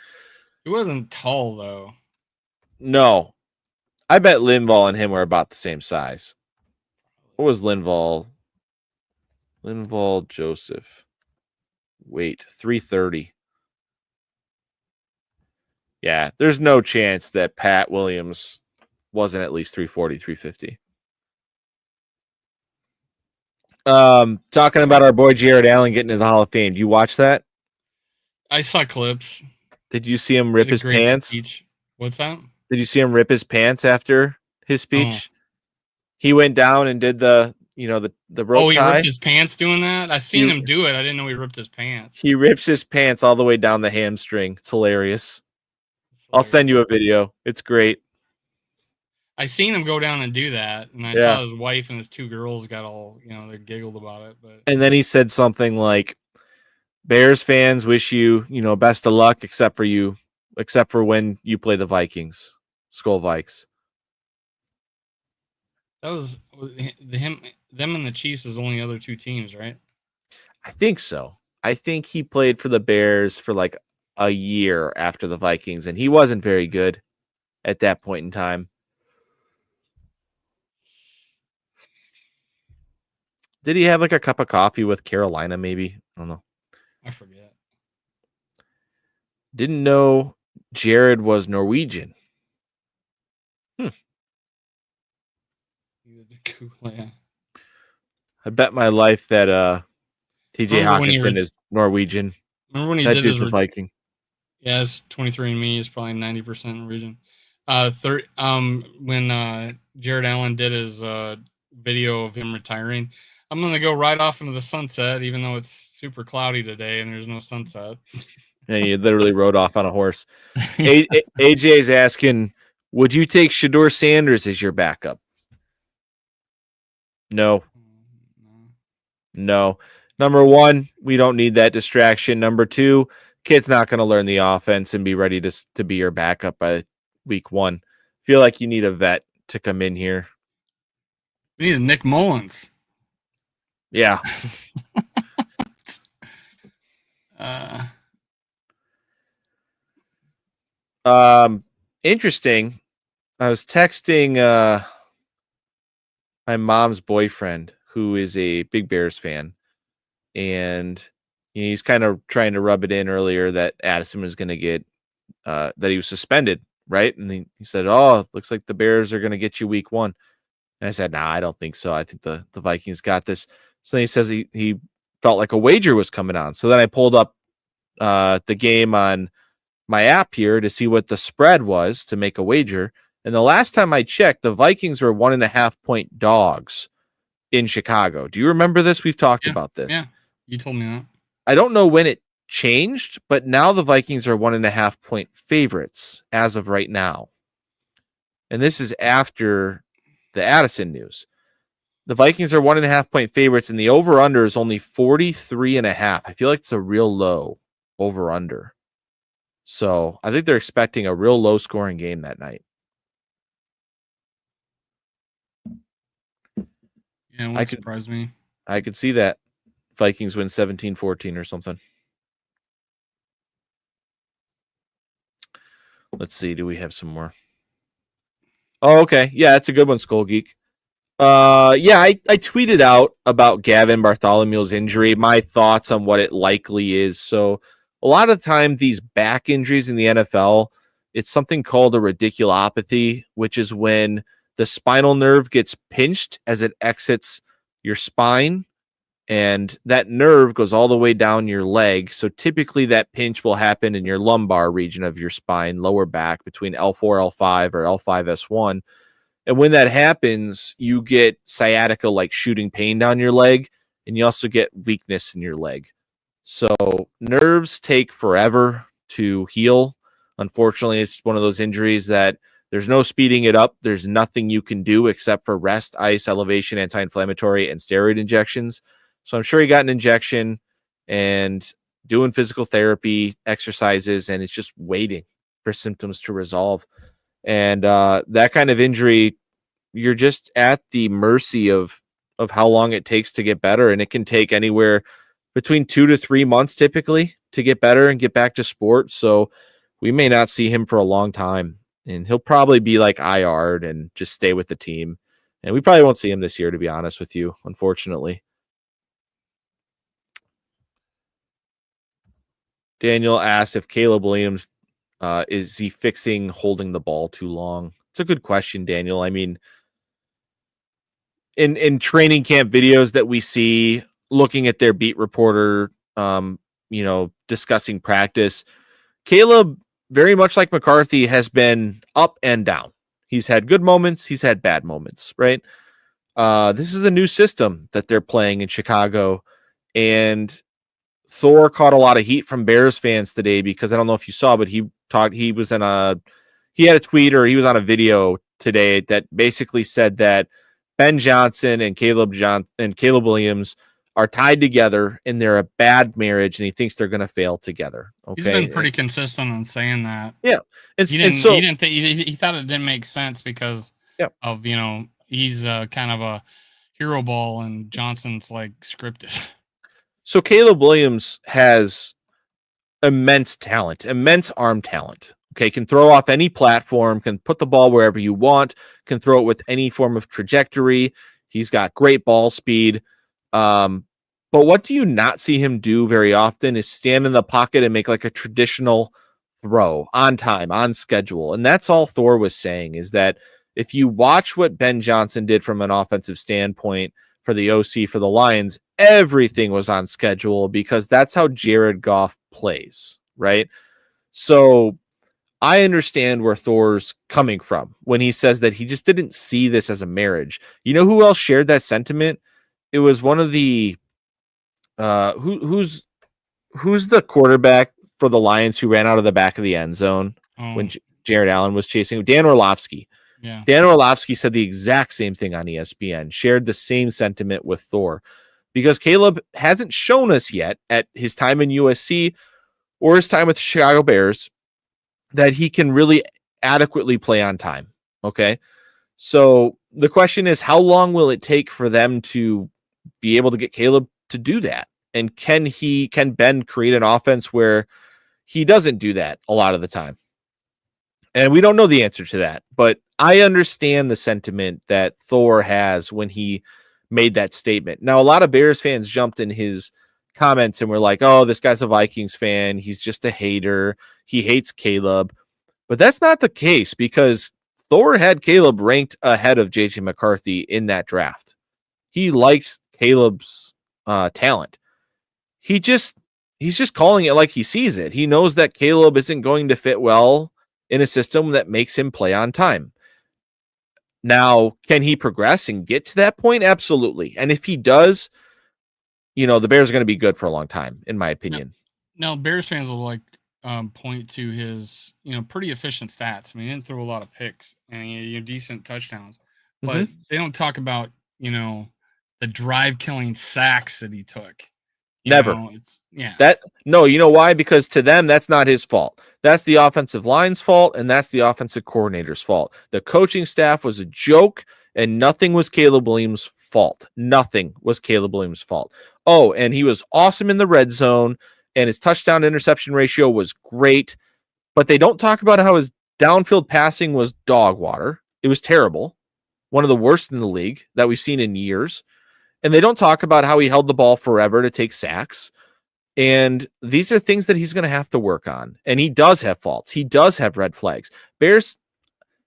He wasn't tall though. No. I bet Linval and him were about the same size. What was Linval? Linval Joseph. Wait, 330. Yeah, there's no chance that Pat Williams wasn't at least 340, 350. Talking about our boy Jared Allen getting into the Hall of Fame. Do you watch that? I saw clips. Did you see him rip his pants? Speech. What's that? Did you see him rip his pants after his speech? Oh. He went down and did the rope tie. Ripped his pants doing that? I seen him do it. I didn't know he ripped his pants. He rips his pants all the way down the hamstring. It's hilarious. I'll send you a video. It's great. I seen him go down and do that, and I saw his wife and his two girls got all, they giggled about it. But and then he said something like, Bears fans wish you, best of luck, except for when you play the Vikings. Skull Vikes. That was them and the Chiefs was only other two teams, right? I think so. I think he played for the Bears for like a year after the Vikings, and he wasn't very good at that point in time. Did he have like a cup of coffee with Carolina, maybe? I don't know. I forget. Didn't know Jared was Norwegian. I bet my life that TJ Hawkinson is Norwegian. Remember when he that did dude's his a Viking? Yeah, it's 23andMe is probably 90% Norwegian. When Jared Allen did his video of him retiring, I'm gonna go right off into the sunset, even though it's super cloudy today and there's no sunset. And he literally rode off on a horse. AJ's asking, would you take Shedeur Sanders as your backup? No. Number one, we don't need that distraction. Number two, kid's not going to learn the offense and be ready to be your backup by week one. Feel like you need a vet to come in here. You need a Nick Mullins. Yeah. Interesting. I was texting my mom's boyfriend, who is a big Bears fan, and he's kind of trying to rub it in earlier that Addison was going to get that he was suspended, right? And he said, "Oh, looks like the Bears are going to get you week one." And I said, "Nah, I don't think so. I think the Vikings got this." So then he says he felt like a wager was coming on. So then I pulled up the game on my app here to see what the spread was to make a wager. And the last time I checked, the Vikings were 1.5 point dogs in Chicago. Do you remember this? We've talked about this. Yeah, you told me that. I don't know when it changed, but now the Vikings are 1.5 point favorites as of right now. And this is after the Addison news. The Vikings are 1.5 point favorites, and the over-under is only 43.5. I feel like it's a real low over-under. So I think they're expecting a real low-scoring game that night. Yeah, it won't surprise me. I could see that. Vikings win 17-14 or something. Let's see. Do we have some more? Oh, okay. Yeah, that's a good one, Skull Geek. I tweeted out about Gavin Bartholomew's injury, my thoughts on what it likely is. So a lot of the time, these back injuries in the NFL, it's something called a radiculopathy, which is when the spinal nerve gets pinched as it exits your spine, and that nerve goes all the way down your leg. So typically that pinch will happen in your lumbar region of your spine, lower back, between L4, L5, or L5, S1. And when that happens, you get sciatica, like shooting pain down your leg, and you also get weakness in your leg. So nerves take forever to heal. Unfortunately, it's one of those injuries that there's no speeding it up. There's nothing you can do except for rest, ice, elevation, anti-inflammatory, and steroid injections. So I'm sure he got an injection, and doing physical therapy, exercises, and it's just waiting for symptoms to resolve. And that kind of injury, you're just at the mercy of how long it takes to get better. And it can take anywhere between 2 to 3 months typically to get better and get back to sports. So we may not see him for a long time, and he'll probably be like IR'd and just stay with the team. And we probably won't see him this year, to be honest with you, unfortunately. Daniel asked if Caleb Williams, is he fixing holding the ball too long? It's a good question, Daniel. I mean, in training camp videos that we see, looking at their beat reporter, discussing practice, Caleb, very much like McCarthy, has been up and down. He's had good moments. He's had bad moments, right? This is a new system that they're playing in Chicago, and Thor caught a lot of heat from Bears fans today because I don't know if you saw, but he had a tweet, or he was on a video today that basically said that Ben Johnson and Caleb Williams are tied together and they're a bad marriage, and he thinks they're going to fail together. Okay. He's been pretty consistent on saying that. Yeah. He thought it didn't make sense because of, he's kind of a hero ball and Johnson's like scripted. So Caleb Williams has immense talent, immense arm talent. Okay, can throw off any platform, can put the ball wherever you want, can throw it with any form of trajectory. He's got great ball speed. But what do you not see him do very often is stand in the pocket and make like a traditional throw on time, on schedule. And that's all Thor was saying, is that if you watch what Ben Johnson did from an offensive standpoint for the OC for the Lions, everything was on schedule because that's how Jared Goff plays, right? So I understand where Thor's coming from when he says that he just didn't see this as a marriage. You know who else shared that sentiment? It was one of the who's the quarterback for the Lions who ran out of the back of the end zone when Jared Allen was chasing? Dan Orlovsky. Yeah. Dan Orlovsky said the exact same thing on ESPN, shared the same sentiment with Thor, because Caleb hasn't shown us yet at his time in USC or his time with the Chicago Bears that he can really adequately play on time. Okay. So the question is, how long will it take for them to be able to get Caleb to do that? And can Ben create an offense where he doesn't do that a lot of the time? And we don't know the answer to that, but I understand the sentiment that Thor has when he made that statement. Now, a lot of Bears fans jumped in his comments and were like, oh, this guy's a Vikings fan. He's just a hater. He hates Caleb. But that's not the case, because Thor had Caleb ranked ahead of JJ McCarthy in that draft. He likes Caleb's talent. He's just calling it like he sees it. He knows that Caleb isn't going to fit well in a system that makes him play on time. Now, can he progress and get to that point? Absolutely. And if he does, the Bears are going to be good for a long time, in my opinion. Now, Bears fans will point to his, pretty efficient stats. I mean, he didn't throw a lot of picks and decent touchdowns, but they don't talk about, the drive-killing sacks that he took. Never. You know why? Because to them, that's not his fault. That's the offensive line's fault, and that's the offensive coordinator's fault. The coaching staff was a joke, and nothing was Caleb Williams' fault. Nothing was Caleb Williams' fault. Oh, and he was awesome in the red zone, and his touchdown interception ratio was great, but they don't talk about how his downfield passing was dog water. It was terrible. One of the worst in the league that we've seen in years. And they don't talk about how he held the ball forever to take sacks. And these are things that he's going to have to work on. And he does have faults. He does have red flags. Bears,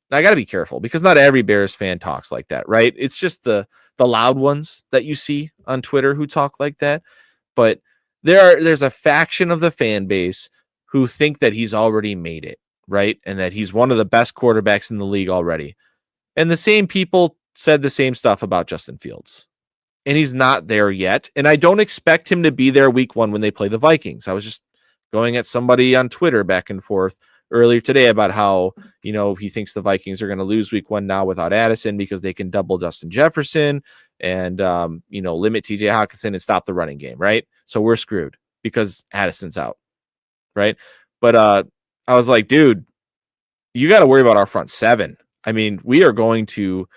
I got to be careful, because not every Bears fan talks like that, right? It's just the loud ones that you see on Twitter who talk like that. But there's a faction of the fan base who think that he's already made it, right? And that he's one of the best quarterbacks in the league already. And the same people said the same stuff about Justin Fields. And he's not there yet. And I don't expect him to be there week 1 when they play the Vikings. I was just going at somebody on Twitter back and forth earlier today about how, he thinks the Vikings are going to lose week 1 now without Addison because they can double Justin Jefferson and, limit TJ Hawkinson and stop the running game, right? So we're screwed. because Addison's out, right? But I was like, dude, you got to worry about our front seven. I mean, we are going to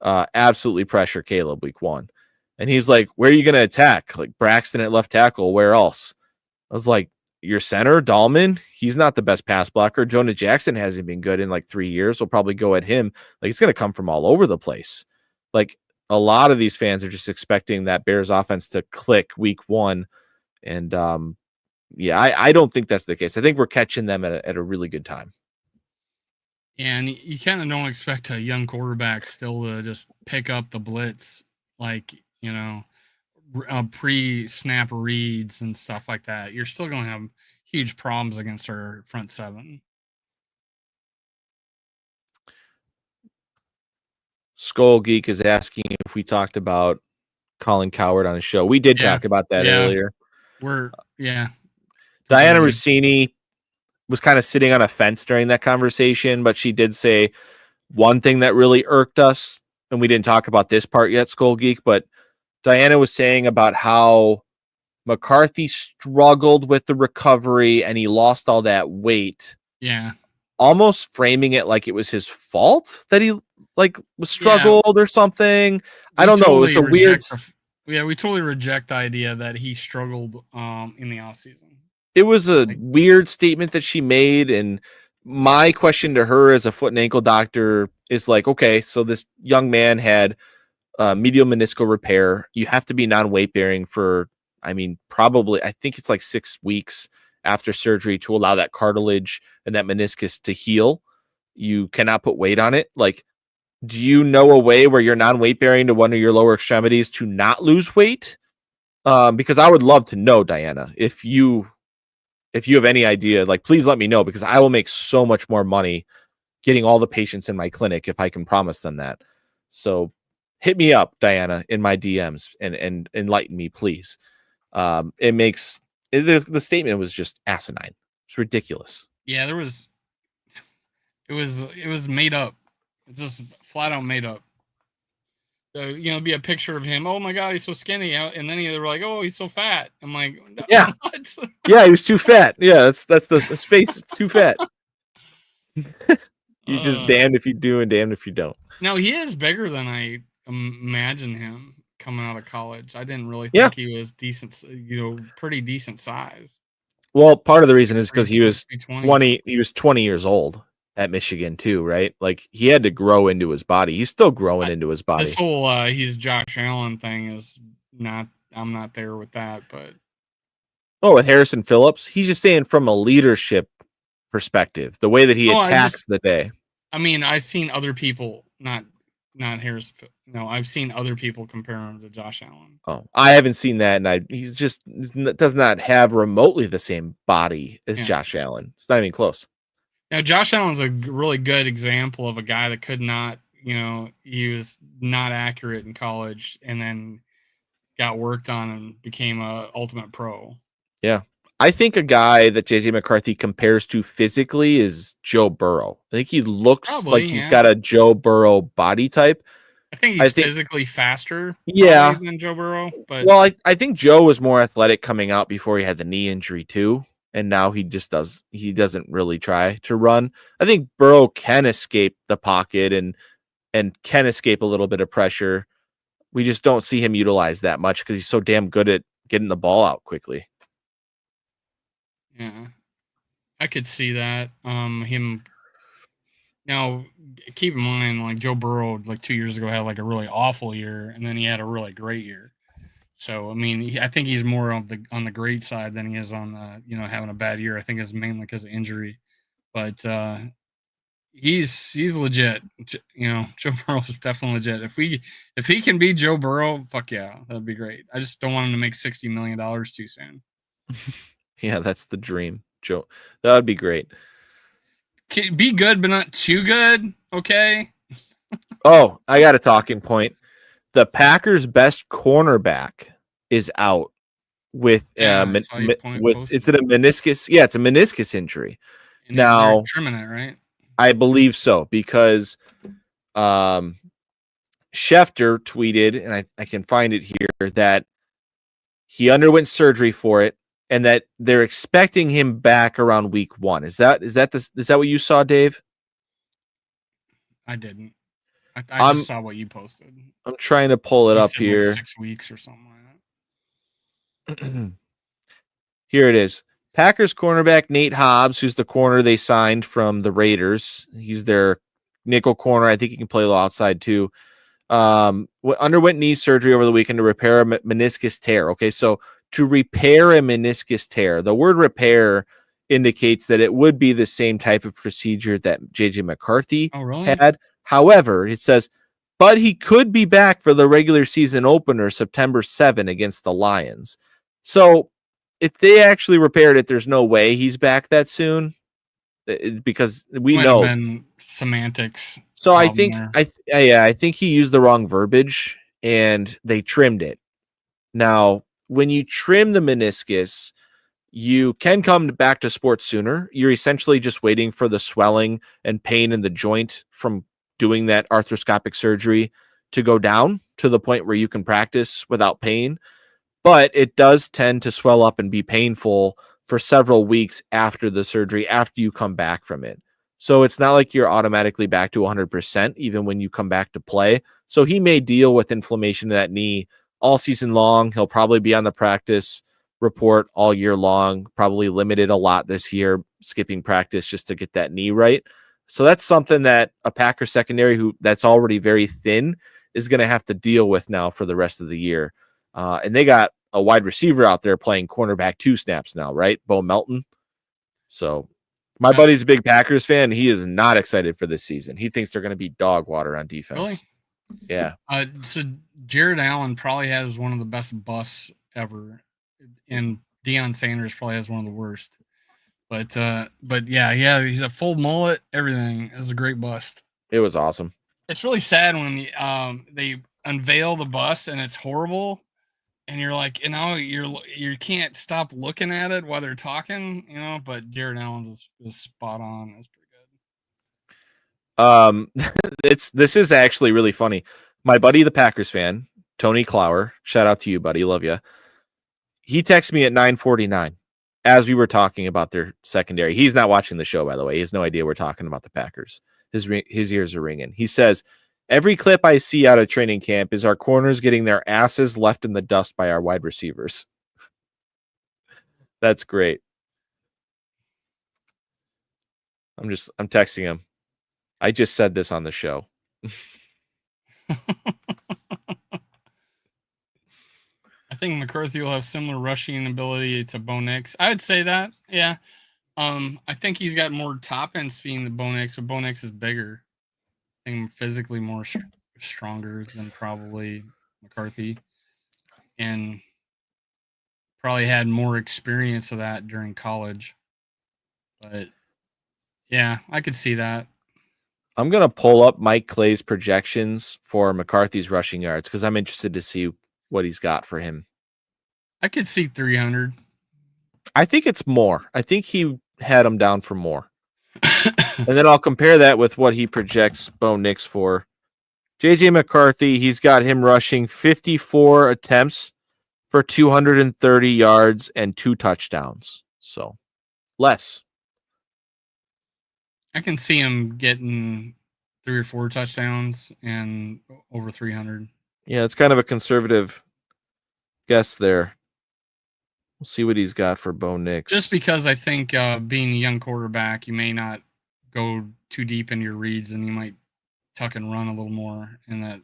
absolutely pressure Caleb week 1. And he's like, where are you going to attack? Like Braxton at left tackle, where else? I was like, your center, Dahlman, he's not the best pass blocker. Jonah Jackson hasn't been good in like 3 years. We'll probably go at him. Like, it's going to come from all over the place. Like, a lot of these fans are just expecting that Bears offense to click week 1. And I don't think that's the case. I think we're catching them at a really good time. And you kind of don't expect a young quarterback still to just pick up the blitz, like, pre-snap reads and stuff like that. You're still going to have huge problems against our front seven. Skull Geek is asking if we talked about Colin Cowherd on his show. We did talk about that earlier. Diana Rossini was kind of sitting on a fence during that conversation, but she did say one thing that really irked us, and we didn't talk about this part yet, Skull Geek, but Diana was saying about how McCarthy struggled with the recovery and he lost all that weight. Yeah. Almost framing it like it was his fault that he struggled or something. I don't know. It was a weird. We totally reject the idea that he struggled in the offseason. It was a weird statement that she made, and my question to her as a foot and ankle doctor is like, okay, so this young man had medial meniscal repair. You have to be non-weight bearing for, probably, I think it's like 6 weeks after surgery to allow that cartilage and that meniscus to heal. You cannot put weight on it. Like, do you know a way where you're non-weight bearing to one of your lower extremities to not lose weight? Because I would love to know, Diana, if you have any idea, like, please let me know, because I will make so much more money getting all the patients in my clinic if I can promise them that. So hit me up, Diana, in my DMs and enlighten me, please. The statement was just asinine. It's ridiculous. Yeah, it was made up. It's just flat out made up. Be a picture of him. Oh my God, he's so skinny. And then they were like, oh, he's so fat. I'm like, yeah, what? Yeah, he was too fat. Yeah, that's his face too fat. You just damned if you do and damned if you don't. Now, he is bigger than I imagine him coming out of college. I didn't really think he was decent, pretty decent size. Well, part of the reason is because he was 20 years old at Michigan too, right? Like, he had to grow into his body. He's still growing into his body. This whole he's Josh Allen thing is not, I'm not there with that, but with Harrison Phillips, he's just saying from a leadership perspective, the way that he attacks the day. I've seen other people, not Harrison. No, I've seen other people compare him to Josh Allen. Oh, I haven't seen that, and he's just does not have remotely the same body as Josh Allen. It's not even close. Now, Josh Allen's a really good example of a guy that could not, he was not accurate in college and then got worked on and became a ultimate pro. Yeah. I think a guy that JJ McCarthy compares to physically is Joe Burrow. I think he looks like he's got a Joe Burrow body type. I think he's physically faster than Joe Burrow. But I think Joe was more athletic coming out before he had the knee injury too. And now he doesn't really try to run. I think Burrow can escape the pocket and can escape a little bit of pressure. We just don't see him utilized that much because he's so damn good at getting the ball out quickly. Yeah, I could see that. Him. Now, keep in mind, like, Joe Burrow, like 2 years ago, had like a really awful year, and then he had a really great year. So, I think he's more on the great side than he is on the, having a bad year. I think it's mainly because of injury, but he's legit. Joe Burrow is definitely legit. If he can be Joe Burrow, fuck yeah, that'd be great. I just don't want him to make $60 million too soon. Yeah, that's the dream, Joe. That would be great. Be good, but not too good. Okay. Oh, I got a talking point. The Packers' best cornerback is out with is it a meniscus? Yeah, it's a meniscus injury. And now trimming it, right? I believe so, because Schefter tweeted, and I can find it here, that he underwent surgery for it. and that they're expecting him back around week 1. Is that what you saw, Dave? I didn't. I just saw what you posted. I'm trying to pull it You up said here. like 6 weeks or something like that. Here it is. Packers cornerback Nate Hobbs, who's the corner they signed from the Raiders. He's their nickel corner. I think he can play a little outside too. Underwent knee surgery over the weekend to repair a meniscus tear. Okay, so to repair a meniscus tear, the word repair indicates that it would be the same type of procedure that JJ McCarthy had. However, it says, but he could be back for the regular season opener September 7 against the Lions. So if they actually repaired it, there's no way he's back that soon, because we know been semantics. So I think I think he used the wrong verbiage and they trimmed it. Now, when you trim the meniscus, you can come back to sports sooner. You're essentially just waiting for the swelling and pain in the joint from doing that arthroscopic surgery to go down to the point where you can practice without pain. But it does tend to swell up and be painful for several weeks after the surgery, after you come back from it. So it's not like you're automatically back to 100% even when you come back to play. So he may deal with inflammation of that knee all season long. He'll probably be on the practice report all year long, probably limited a lot this year, skipping practice just to get that knee right. So that's something that a Packer secondary that's already very thin is going to have to deal with now for the rest of the year. And they got a wide receiver out there playing cornerback 2 snaps now, right? Bo Melton. So my buddy's a big Packers fan. He is not excited for this season. He thinks they're going to be dog water on defense. Really? Yeah. So Jared Allen probably has one of the best busts ever, and Deion Sanders probably has one of the worst. But yeah, he's a full mullet. Everything is a great bust. It was awesome. It's really sad when they unveil the bust and it's horrible, and you're like, you can't stop looking at it while they're talking, But Jared Allen's is spot on. It's pretty good. This is actually really funny. My buddy, the Packers fan, Tony Clower, shout out to you, buddy, love you. He texted me at 9:49 as we were talking about their secondary. He's not watching the show, by the way. He has no idea we're talking about the Packers. His ears are ringing. He says, every clip I see out of training camp is our corners getting their asses left in the dust by our wide receivers. That's great. I'm texting him. I just said this on the show. I think McCarthy will have similar rushing ability to Bo Nix. I would say that, yeah. I think he's got more top end speed than Bo Nix, but Bo Nix is bigger. I think physically more stronger than probably McCarthy, and probably had more experience of that during college. But yeah, I could see that. I'm going to pull up Mike Clay's projections for McCarthy's rushing yards because I'm interested to see what he's got for him. I could see 300. I think it's more. I think he had him down for more. And then I'll compare that with what he projects Bo Nix for. JJ McCarthy, he's got him rushing 54 attempts for 230 yards and 2 touchdowns. So less. I can see him getting 3 or 4 touchdowns and over 300. Yeah, it's kind of a conservative guess there. We'll see what he's got for Bo Nix. Just because I think being a young quarterback, you may not go too deep into your reads, and you might tuck and run a little more in that.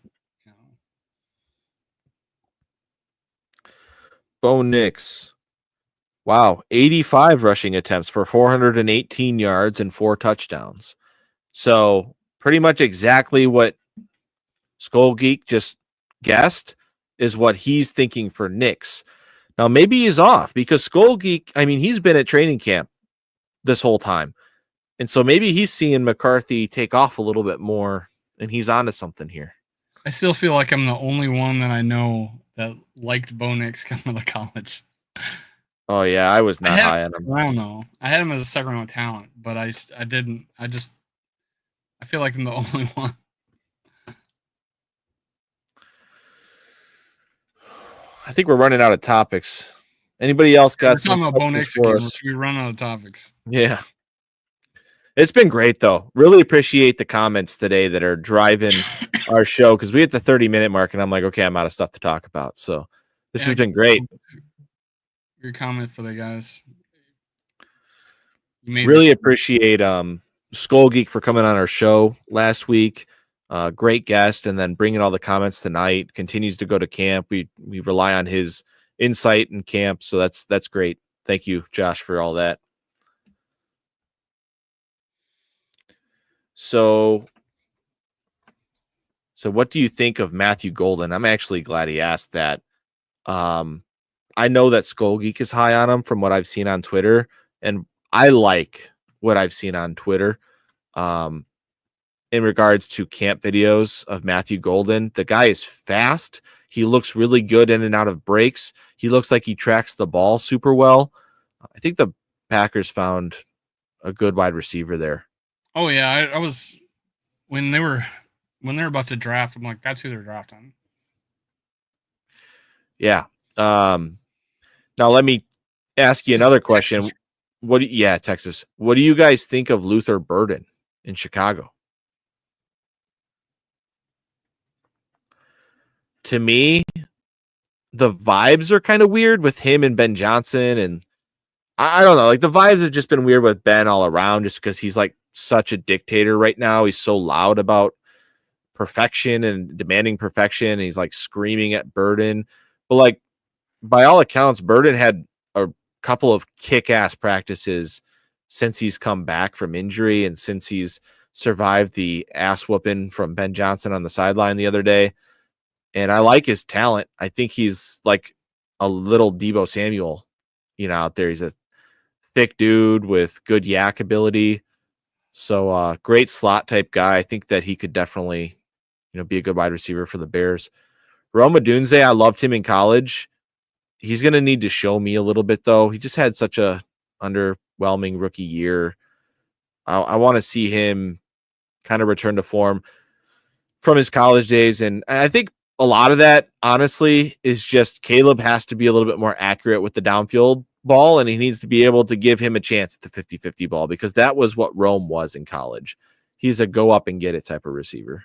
Bo Nix. Wow, 85 rushing attempts for 418 yards and 4 touchdowns. So pretty much exactly what Skull Geek just guessed is what he's thinking for Nix. Now, maybe he's off because Skull Geek, he's been at training camp this whole time. And so maybe he's seeing McCarthy take off a little bit more and he's onto something here. I still feel like I'm the only one that I know that liked Bo Nix coming to college. Oh, yeah, I was not high on him. I don't know. I had him as a second round talent, but I didn't. I feel like I'm the only one. I think we're running out of topics. Anybody else We're got some talking about Bo questions Nix for again. us? We run out of topics. Yeah. It's been great, though. Really appreciate the comments today that are driving our show because we hit the 30-minute mark, and I'm like, okay, I'm out of stuff to talk about. So this has been great. Your comments today, guys. You made Really this. appreciate Skull Geek for coming on our show last week. Great guest, and then bringing all the comments tonight. Continues to go to camp. We rely on his insight in camp, so that's great. Thank you, Josh, for all that. So what do you think of Matthew Golden? I'm actually glad he asked that. I know that Skull Geek is high on him from what I've seen on Twitter, and I like what I've seen on Twitter. In regards to camp videos of Matthew Golden, the guy is fast. He looks really good in and out of breaks. He looks like he tracks the ball super well. I think the Packers found a good wide receiver there. Oh yeah, I was when they were about to draft. I'm like, that's who they're drafting. Yeah. Now let me ask you another question. Texas. Texas. What do you guys think of Luther Burden in Chicago? To me, the vibes are kind of weird with him and Ben Johnson, and I don't know. Like the vibes have just been weird with Ben all around, just because he's like such a dictator right now. He's so loud about perfection and demanding perfection. And he's like screaming at Burden, but like by all accounts, Burden had a couple of kick-ass practices since he's come back from injury and since he's survived the ass whooping from Ben Johnson on the sideline the other day. And I like his talent. I think he's like a little Deebo Samuel, out there. He's a thick dude with good yak ability. So great slot type guy. I think that he could definitely, be a good wide receiver for the Bears. Rome Odunze, I loved him in college. He's going to need to show me a little bit, though. He just had such a underwhelming rookie year. I want to see him kind of return to form from his college days. And I think a lot of that, honestly, is just Caleb has to be a little bit more accurate with the downfield ball, and he needs to be able to give him a chance at the 50-50 ball, because that was what Rome was in college. He's a go up and get it type of receiver.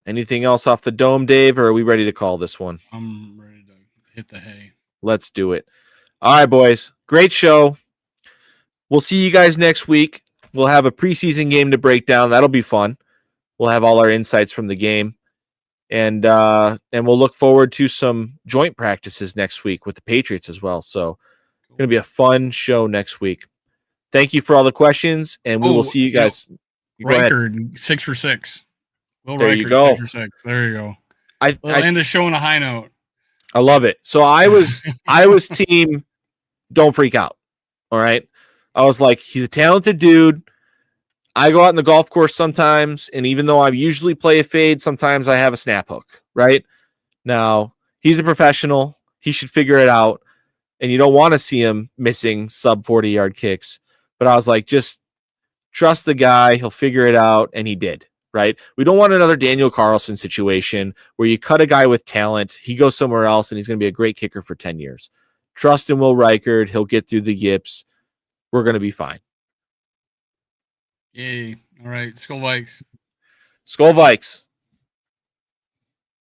Anything else off the dome, Dave, or are we ready to call this one? I'm ready to hit the hay. Let's do it. All right, boys. Great show. We'll see you guys next week. We'll have a preseason game to break down. That'll be fun. We'll have all our insights from the game. And we'll look forward to some joint practices next week with the Patriots as well. So it's going to be a fun show next week. Thank you for all the questions, and we will see you guys. Reichard, 6 for 6. Will There Reichard, you go. 6 for 6. There you go. I end the show on a high note. I love it. So I was team don't freak out. All right. I was like, he's a talented dude. I go out in the golf course sometimes, and even though I usually play a fade, sometimes I have a snap hook, right? Now, he's a professional. He should figure it out, and you don't want to see him missing sub 40-yard kicks. But I was like, just trust the guy. He'll figure it out, and he did, right? We don't want another Daniel Carlson situation where you cut a guy with talent, he goes somewhere else, and he's going to be a great kicker for 10 years. Trust in Will Reichard. He'll get through the yips. We're going to be fine. Yay. All right. Skull Vikes. Skull Vikes.